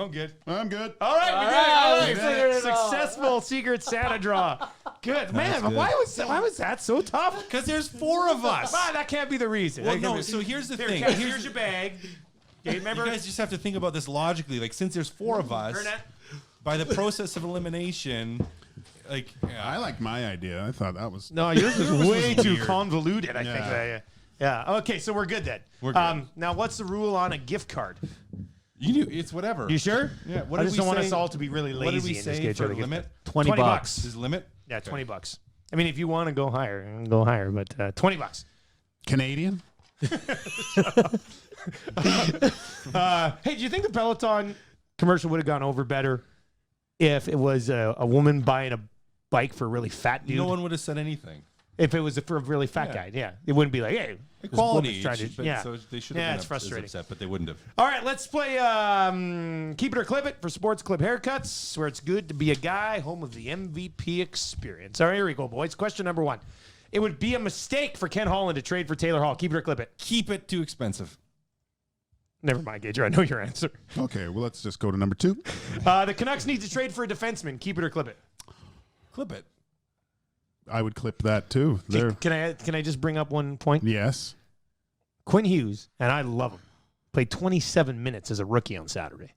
Speaker 3: I'm good.
Speaker 2: I'm good.
Speaker 3: All right, we did it.
Speaker 5: right,
Speaker 3: All
Speaker 5: we
Speaker 3: right,
Speaker 5: figured it out.
Speaker 3: successful Secret Santa draw. Good, man. But
Speaker 4: good.
Speaker 3: why was that so tough?
Speaker 4: Because there's 4 of us.
Speaker 3: Ah, that can't be the reason.
Speaker 4: Well,
Speaker 3: That can't
Speaker 4: no.
Speaker 3: be-
Speaker 4: So here's the
Speaker 3: Here,
Speaker 4: thing.
Speaker 3: Cass, here's your bag. Okay, remember?
Speaker 4: You guys just have to think about this logically. Like, since there's 4 of us,
Speaker 3: Hernan?
Speaker 4: by the process of elimination, like,
Speaker 2: I like my idea. I thought that was.
Speaker 3: No, yours was way too
Speaker 4: weird.
Speaker 3: convoluted, I
Speaker 2: Yeah.
Speaker 3: think. Yeah. Okay, so we're good then.
Speaker 4: We're good.
Speaker 3: Now, what's the rule on a gift card?
Speaker 4: you do, it's whatever.
Speaker 3: You sure?
Speaker 4: Yeah. What
Speaker 3: I
Speaker 4: did
Speaker 3: just
Speaker 4: we
Speaker 3: don't want
Speaker 4: say-
Speaker 3: us all to be really lazy
Speaker 4: What did we
Speaker 3: in this
Speaker 4: say
Speaker 3: gift
Speaker 4: for
Speaker 3: card.
Speaker 4: limit?
Speaker 5: 20 bucks.
Speaker 4: Is limit?
Speaker 3: Yeah, $20. I mean, if you want to go higher, go higher, but $20.
Speaker 2: Canadian?
Speaker 3: Hey, do you think the Peloton commercial would have gone over better if it was a woman buying a bike for a really fat dude?
Speaker 4: No one would have said anything.
Speaker 3: If it was for a really fat
Speaker 4: Yeah.
Speaker 3: guy, yeah. It wouldn't be like, hey, this
Speaker 4: Equality.
Speaker 3: woman's trying to-
Speaker 4: But
Speaker 3: yeah.
Speaker 4: So they should have
Speaker 3: Yeah,
Speaker 4: been
Speaker 3: it's frustrating.
Speaker 4: upset, but they wouldn't have.
Speaker 3: All right, let's play Keep It or Clip It for Sports Clip Haircuts, where it's good to be a guy, home of the MVP experience. All right, here we go, boys. Question number 1. It would be a mistake for Ken Holland to trade for Taylor Hall. Keep it or clip it?
Speaker 4: Keep it too expensive.
Speaker 3: Never mind, Gager. I know your answer.
Speaker 2: Okay, well, let's just go to number 2.
Speaker 3: The Canucks need to trade for a defenseman. Keep it or clip it?
Speaker 4: Clip it.
Speaker 2: I would clip that too. There.
Speaker 3: Can I just bring up one point?
Speaker 2: Yes.
Speaker 3: Quinn Hughes, and I love him, played 27 minutes as a rookie on Saturday.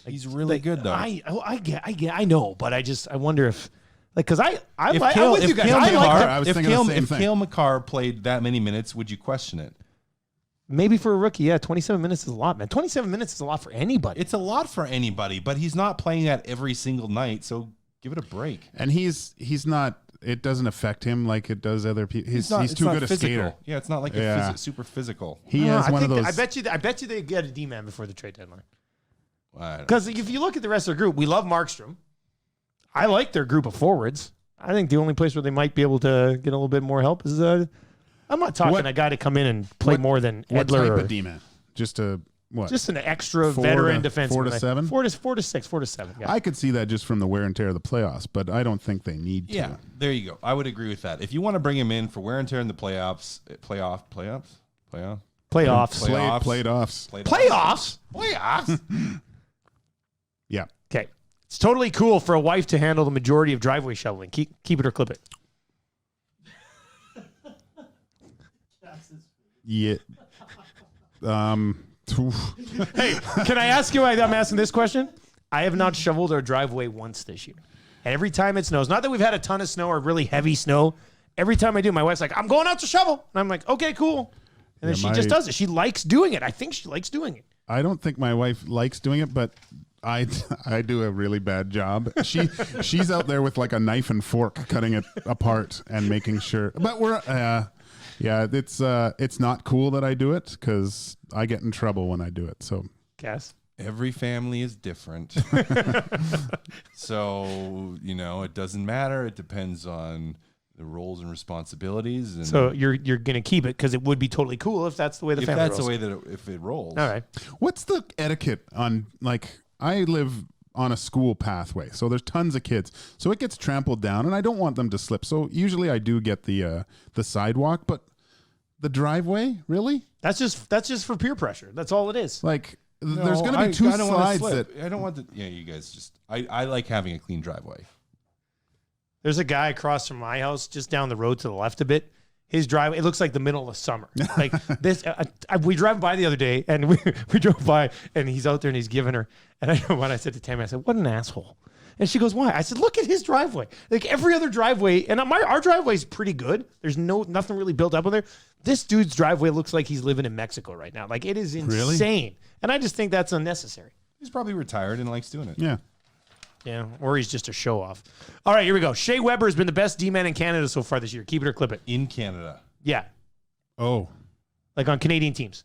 Speaker 4: He's really good though.
Speaker 3: I know, but I wonder if because I'm
Speaker 4: if
Speaker 3: with you guys. I like
Speaker 2: I was
Speaker 4: if
Speaker 2: thinking the same
Speaker 4: if
Speaker 2: thing.
Speaker 4: Cale Makar played that many minutes, would you question it?
Speaker 3: maybe for a rookie, yeah, 27 minutes is a lot, man. 27 minutes is a lot for anybody.
Speaker 4: It's a lot for anybody, but he's not playing that every single night, so give it a break.
Speaker 2: And he's not it doesn't affect him like it does other people. He's
Speaker 4: it's
Speaker 2: too
Speaker 4: not
Speaker 2: good a
Speaker 4: physical.
Speaker 2: skater.
Speaker 4: Yeah, it's not like
Speaker 2: Yeah.
Speaker 4: super physical.
Speaker 2: He has one of those.
Speaker 3: I bet you they get a D-man before the trade deadline.
Speaker 4: I don't
Speaker 3: Because if you look at the rest of their group, we love Markstrom. I like their group of forwards. I think the only place where they might be able to get a little bit more help is I'm not talking a guy to come in and play more than
Speaker 2: What
Speaker 3: Edler
Speaker 2: type
Speaker 3: or
Speaker 2: of D-man? Just a what?
Speaker 3: just an extra
Speaker 2: 4
Speaker 3: veteran
Speaker 2: to-
Speaker 3: defenseman.
Speaker 2: 4 to 7?
Speaker 3: 4 to 6, 4 to 7. Yeah.
Speaker 2: I could see that just from the wear and tear of the playoffs, but I don't think they need to.
Speaker 4: Yeah, there you go. I would agree with that. If you want to bring him in for wear and tear in the playoffs, playoffs.
Speaker 3: Playoffs.
Speaker 2: Playoffs. Yeah.
Speaker 3: Okay. It's totally cool for a wife to handle the majority of driveway shoveling. Keep it or clip it.
Speaker 2: Yeah.
Speaker 3: Hey, can I ask you why I'm asking this question? I have not shoveled our driveway once this year. And every time it snows, not that we've had a ton of snow or really heavy snow, every time I do, my wife's like, I'm going out to shovel. And I'm like, okay, cool. And then she just does it. She likes doing it. I think she likes doing it.
Speaker 2: I don't think my wife likes doing it, but I do a really bad job. She's out there with like a knife and fork cutting it apart and making sure. But it's not cool that I do it because I get in trouble when I do it. So
Speaker 3: Cass?
Speaker 4: Every family is different. So, it doesn't matter. It depends on the roles and responsibilities. And
Speaker 3: So you're going to keep it because it would be totally cool if that's the way the
Speaker 4: if
Speaker 3: family
Speaker 4: that's
Speaker 3: rolls.
Speaker 4: the way that if it rolls.
Speaker 3: All right.
Speaker 2: what's the etiquette on, like, I live on a school pathway, so there's tons of kids, so it gets trampled down, and I don't want them to slip. So usually I do get the sidewalk, but the driveway, really?
Speaker 3: That's just for peer pressure. That's all it is.
Speaker 2: Like,
Speaker 4: No,
Speaker 2: there's going to be two
Speaker 4: I don't wanna
Speaker 2: slides
Speaker 4: slip.
Speaker 2: that.
Speaker 4: I don't want to. Yeah, you guys just. I like having a clean driveway.
Speaker 3: There's a guy across from my house, just down the road to the left a bit. His driveway, it looks like the middle of summer. Like this, we drive by the other day, and we drove by, and he's out there, and he's giving her. And I know when I said to Tammy, I said, "What an asshole!" And she goes, "Why?" I said, "Look at his driveway. Like every other driveway, and our driveway is pretty good. There's nothing really built up on there. This dude's driveway looks like he's living in Mexico right now. Like it is insane." And I just think that's unnecessary.
Speaker 4: He's probably retired and likes doing it.
Speaker 2: Yeah.
Speaker 3: Yeah, or he's just a show off. All right, here we go. Shea Weber has been the best D-man in Canada so far this year. Keep it or clip it.
Speaker 4: In Canada.
Speaker 3: Yeah,
Speaker 2: Oh.
Speaker 3: like on Canadian teams.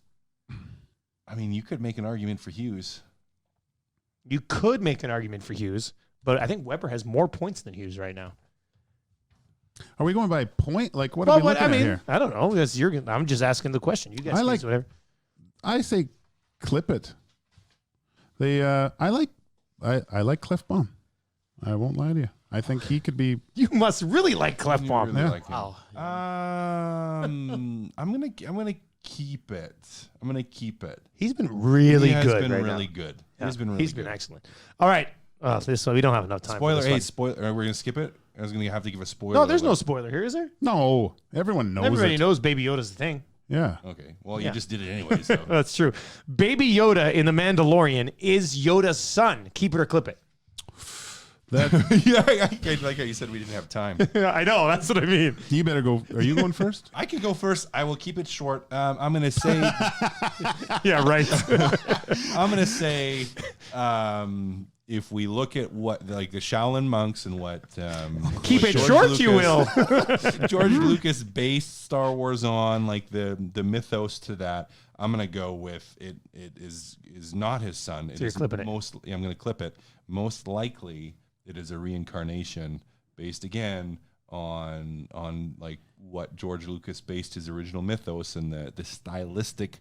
Speaker 4: I mean, you could make an argument for Hughes.
Speaker 3: You could make an argument for Hughes, but I think Weber has more points than Hughes right now.
Speaker 2: Are we going by point? Like, what are we looking at here?
Speaker 3: I don't know. I'm just asking the question. You guys can use whatever.
Speaker 2: I say clip it. I like Cliff Baum. I won't lie to you. I think he could be.
Speaker 3: You must really like Clefbaum.
Speaker 4: Really
Speaker 2: Yeah.
Speaker 4: like him.
Speaker 5: Wow.
Speaker 4: I'm gonna keep it. I'm gonna keep it.
Speaker 3: He's been really
Speaker 4: He has
Speaker 3: good.
Speaker 4: been
Speaker 3: right
Speaker 4: really
Speaker 3: now.
Speaker 4: good.
Speaker 3: Yeah,
Speaker 4: He's been really
Speaker 3: He's been
Speaker 4: good.
Speaker 3: excellent. All right. This one we don't have enough time.
Speaker 4: Spoiler.
Speaker 3: For
Speaker 4: Hey,
Speaker 3: this one.
Speaker 4: spoiler. We're gonna skip it. I was gonna have to give a spoiler.
Speaker 3: No, there's no
Speaker 4: alert.
Speaker 3: spoiler here, is there?
Speaker 2: No, everyone knows
Speaker 3: Everybody
Speaker 2: it.
Speaker 3: knows Baby Yoda's the thing.
Speaker 2: Yeah.
Speaker 4: Okay. Well,
Speaker 3: Yeah.
Speaker 4: you just did it anyway. So
Speaker 3: That's true. Baby Yoda in The Mandalorian is Yoda's son. Keep it or clip it.
Speaker 2: That
Speaker 4: yeah, I like how you said we didn't have time.
Speaker 3: I know. That's what I mean.
Speaker 2: you better go. Are you going first?
Speaker 4: I can go first. I will keep it short. I'm gonna say.
Speaker 3: Yeah, right.
Speaker 4: I'm gonna say. If we look at what like the Shaolin monks and what
Speaker 3: Keep
Speaker 4: what
Speaker 3: it
Speaker 4: George
Speaker 3: short, you will.
Speaker 4: George Lucas based Star Wars on, like the mythos to that, I'm gonna go with it. It is not his son.
Speaker 3: So you're clipping it.
Speaker 4: I'm gonna clip it. Most likely, it is a reincarnation based again on like what George Lucas based his original mythos and the stylistic,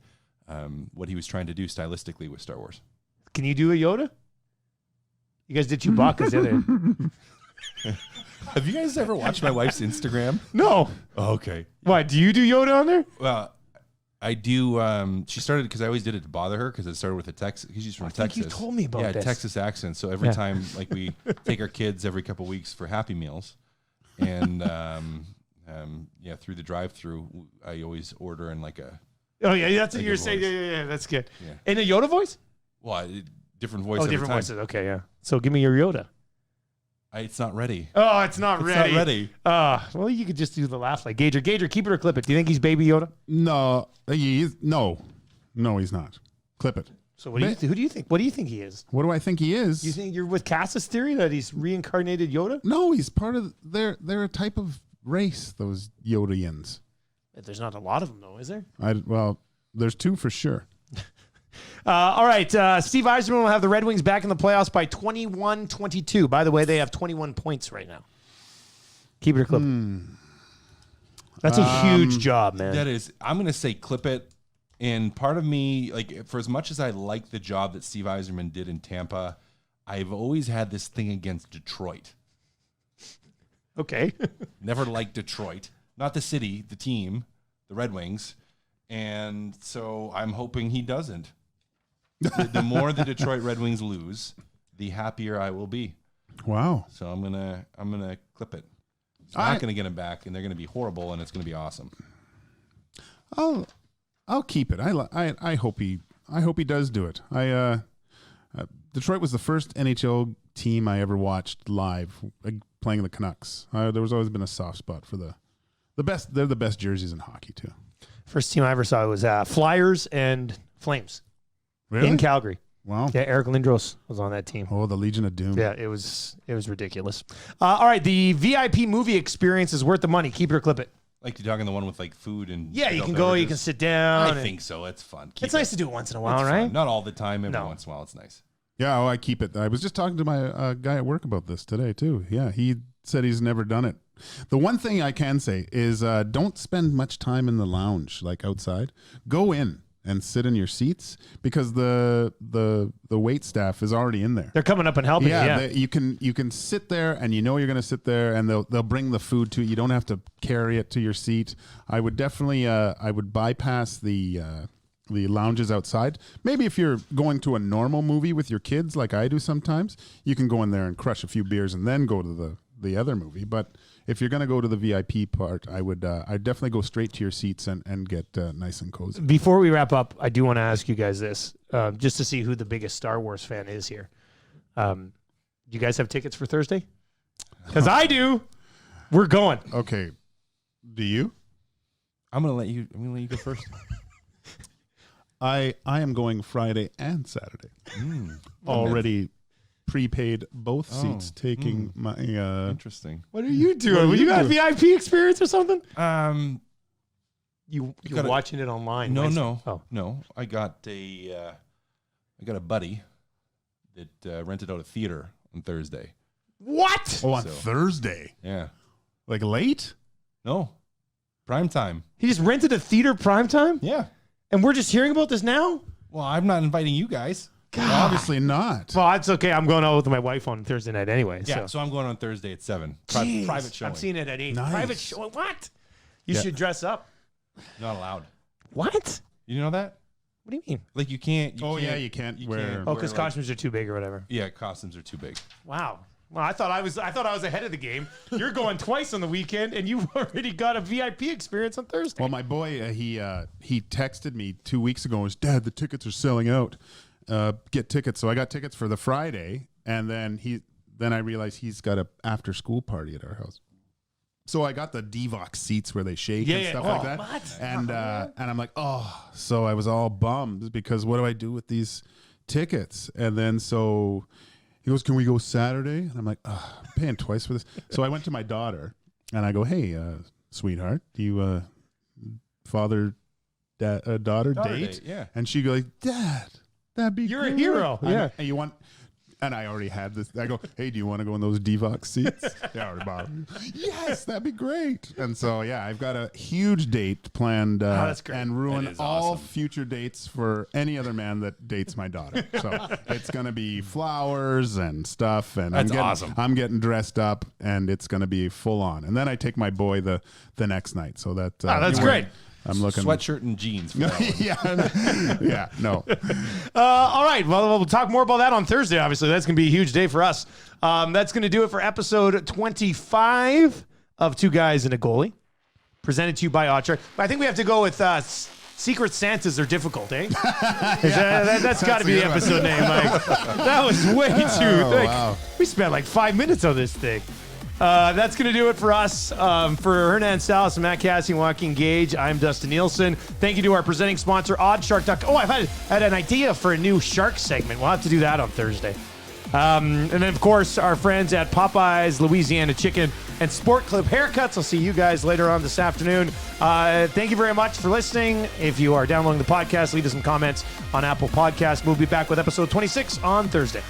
Speaker 4: what he was trying to do stylistically with Star Wars.
Speaker 3: Can you do a Yoda? You guys did Chewbacca's the other.
Speaker 4: Have you guys ever watched my wife's Instagram?
Speaker 3: No.
Speaker 4: Oh, okay.
Speaker 3: Why? Do you do Yoda on there?
Speaker 4: Well, I do. She started because I always did it to bother her because it started with a Texas. She's from
Speaker 3: I think
Speaker 4: Texas.
Speaker 3: you told me about this.
Speaker 4: Texas accent. So every time, like we take our kids every couple weeks for Happy Meals, and through the drive-through, I always order in like a.
Speaker 3: Oh yeah, that's what
Speaker 4: Like
Speaker 3: you're
Speaker 4: a
Speaker 3: saying.
Speaker 4: voice.
Speaker 3: Yeah, that's good.
Speaker 4: Yeah.
Speaker 3: In a Yoda voice?
Speaker 4: Different voice.
Speaker 3: Oh,
Speaker 4: every
Speaker 3: different
Speaker 4: time.
Speaker 3: voices. Okay, yeah. So give me your Yoda.
Speaker 4: It's not ready.
Speaker 3: Oh, it's not
Speaker 4: It's
Speaker 3: ready.
Speaker 4: not ready.
Speaker 3: Well, you could just do the laugh like Gager. Gager, keep it or clip it. Do you think he's Baby Yoda?
Speaker 2: No, no, he's not. Clip it.
Speaker 3: So who do you think? What do you think he is?
Speaker 2: What do I think he is?
Speaker 3: You think you're with Cass's theory that he's reincarnated Yoda?
Speaker 2: No, he's part of they're a type of race, those Yodians.
Speaker 3: There's not a lot of them, though, is there?
Speaker 2: Well, there's 2 for sure.
Speaker 3: All right. Steve Yzerman will have the Red Wings back in the playoffs by 21-22. By the way, they have 21 points right now. Keep it or clip it. That's a huge job, man.
Speaker 4: That is. I'm going to say clip it. And part of me, like, for as much as I like the job that Steve Yzerman did in Tampa, I've always had this thing against Detroit.
Speaker 3: Okay.
Speaker 4: Never liked Detroit. Not the city, the team, the Red Wings. And so I'm hoping he doesn't. The more the Detroit Red Wings lose, the happier I will be.
Speaker 2: Wow.
Speaker 4: So I'm gonna clip it. It's not gonna get him back, and they're gonna be horrible, and it's gonna be awesome.
Speaker 2: I'll keep it. I hope he does do it. Detroit was the first NHL team I ever watched live playing the Canucks. There was always been a soft spot for the best. They're the best jerseys in hockey too.
Speaker 3: First team I ever saw was Flyers and Flames
Speaker 2: Really?
Speaker 3: in Calgary.
Speaker 2: Wow.
Speaker 3: Yeah, Eric Lindros was on that team.
Speaker 2: Oh, the Legion of Doom.
Speaker 3: Yeah, it was ridiculous. All right, the VIP movie experience is worth the money. Keep it or clip it.
Speaker 4: Like you're talking the one with like food and
Speaker 3: Yeah, you
Speaker 4: adult
Speaker 3: can go, you
Speaker 4: beverages?
Speaker 3: can sit down.
Speaker 4: I think so. It's fun. Keep
Speaker 3: It's nice to do it once in a
Speaker 4: It's
Speaker 3: while,
Speaker 4: fun.
Speaker 3: right?
Speaker 4: Not all the time. Every
Speaker 3: No.
Speaker 4: once in a while, it's nice.
Speaker 2: Yeah, I keep it. I was just talking to my guy at work about this today too. Yeah, he said he's never done it. The one thing I can say is don't spend much time in the lounge, like outside. Go in and sit in your seats because the wait staff is already in there.
Speaker 3: They're coming up and helping you. Yeah.
Speaker 2: You can sit there and you know you're going to sit there and they'll bring the food to you. You don't have to carry it to your seat. I would definitely I would bypass the lounges outside. Maybe if you're going to a normal movie with your kids like I do sometimes, you can go in there and crush a few beers and then go to the other movie. But if you're going to go to the VIP part, I'd definitely go straight to your seats and get nice and cozy.
Speaker 3: Before we wrap up, I do want to ask you guys this, just to see who the biggest Star Wars fan is here. Do you guys have tickets for Thursday? Because I do. We're going.
Speaker 2: Okay. Do you?
Speaker 4: I'm gonna let you go first.
Speaker 2: I am going Friday and Saturday. Already prepaid both seats, taking my
Speaker 4: Interesting.
Speaker 3: What are you doing?
Speaker 2: What are you
Speaker 3: you got a
Speaker 2: doing?
Speaker 3: VIP experience or something?
Speaker 4: You're
Speaker 3: watching it online?
Speaker 4: No. I got a buddy that rented out a theater on Thursday.
Speaker 3: What?
Speaker 2: Oh, on
Speaker 4: So-
Speaker 2: Thursday?
Speaker 4: Yeah.
Speaker 2: Like late?
Speaker 4: No. Prime time.
Speaker 3: He just rented a theater primetime?
Speaker 4: Yeah.
Speaker 3: And we're just hearing about this now?
Speaker 4: Well, I'm not inviting you guys.
Speaker 2: Well, obviously not.
Speaker 3: Well, it's okay. I'm going out with my wife on Thursday night anyway.
Speaker 4: Yeah. So I'm going on Thursday at 7.
Speaker 3: Jeez.
Speaker 4: Private showing.
Speaker 3: I'm seeing it at 8.
Speaker 2: Nice.
Speaker 3: Private show. What? You
Speaker 2: Yeah.
Speaker 3: should dress up.
Speaker 4: Not allowed.
Speaker 3: What?
Speaker 4: You know that?
Speaker 3: What do you mean?
Speaker 4: Like you can't.
Speaker 2: You can't wear.
Speaker 3: Oh, because
Speaker 4: like-
Speaker 3: costumes are too big or whatever.
Speaker 4: Yeah, costumes are too big.
Speaker 3: Wow. Well, I thought I was ahead of the game. You're going twice on the weekend, and you've already got a VIP experience on Thursday.
Speaker 2: Well, my boy, he texted me 2 weeks ago and was, Dad, the tickets are selling out. Get tickets. So I got tickets for the Friday, and then I realized he's got a after school party at our house. So I got the Devox seats where they shake and stuff like that.
Speaker 3: What?
Speaker 2: And I'm like, so I was all bummed because what do I do with these tickets? And then so he goes, can we go Saturday? And I'm like, I'm paying twice for this. So I went to my daughter and I go, hey, sweetheart, do you daughter date?
Speaker 4: Yeah.
Speaker 2: And she goes, Dad, that'd be
Speaker 3: You're a
Speaker 2: great."
Speaker 3: hero.
Speaker 2: And-
Speaker 3: Yeah.
Speaker 2: And you want, and I already had this. I go, hey, do you want to go in those Devox seats? Yeah, I already bought them. Yes, that'd be great. And so, yeah, I've got a huge date planned
Speaker 3: that's great.
Speaker 2: and ruin
Speaker 4: That is
Speaker 2: all
Speaker 4: awesome.
Speaker 2: future dates for any other man that dates my daughter. So it's going to be flowers and stuff. And
Speaker 4: That's awesome.
Speaker 2: I'm getting dressed up and it's going to be full on. And then I take my boy the next night. So that
Speaker 3: that's great.
Speaker 2: I'm looking.
Speaker 4: Sweatshirt and jeans. For that one.
Speaker 2: No.
Speaker 3: All right. Well, we'll talk more about that on Thursday, obviously. That's going to be a huge day for us. That's going to do it for episode 25 of Two Guys and a Goalie, presented to you by Otter. I think we have to go with Secret Santas Are Difficult, eh? That's got to be the episode name, Mike. That was way too...
Speaker 2: wow.
Speaker 3: We spent like 5 minutes on this thing. That's going to do it for us. For Hernan Salas and Matt Cassie and Joaquin Gage, I'm Dustin Nielsen. Thank you to our presenting sponsor, OddShark.com. Oh, I've had an idea for a new shark segment. We'll have to do that on Thursday. And then, of course, our friends at Popeyes, Louisiana Chicken, and Sport Clip Haircuts. I'll see you guys later on this afternoon. Thank you very much for listening. If you are downloading the podcast, leave us some comments on Apple Podcasts. We'll be back with episode 26 on Thursday.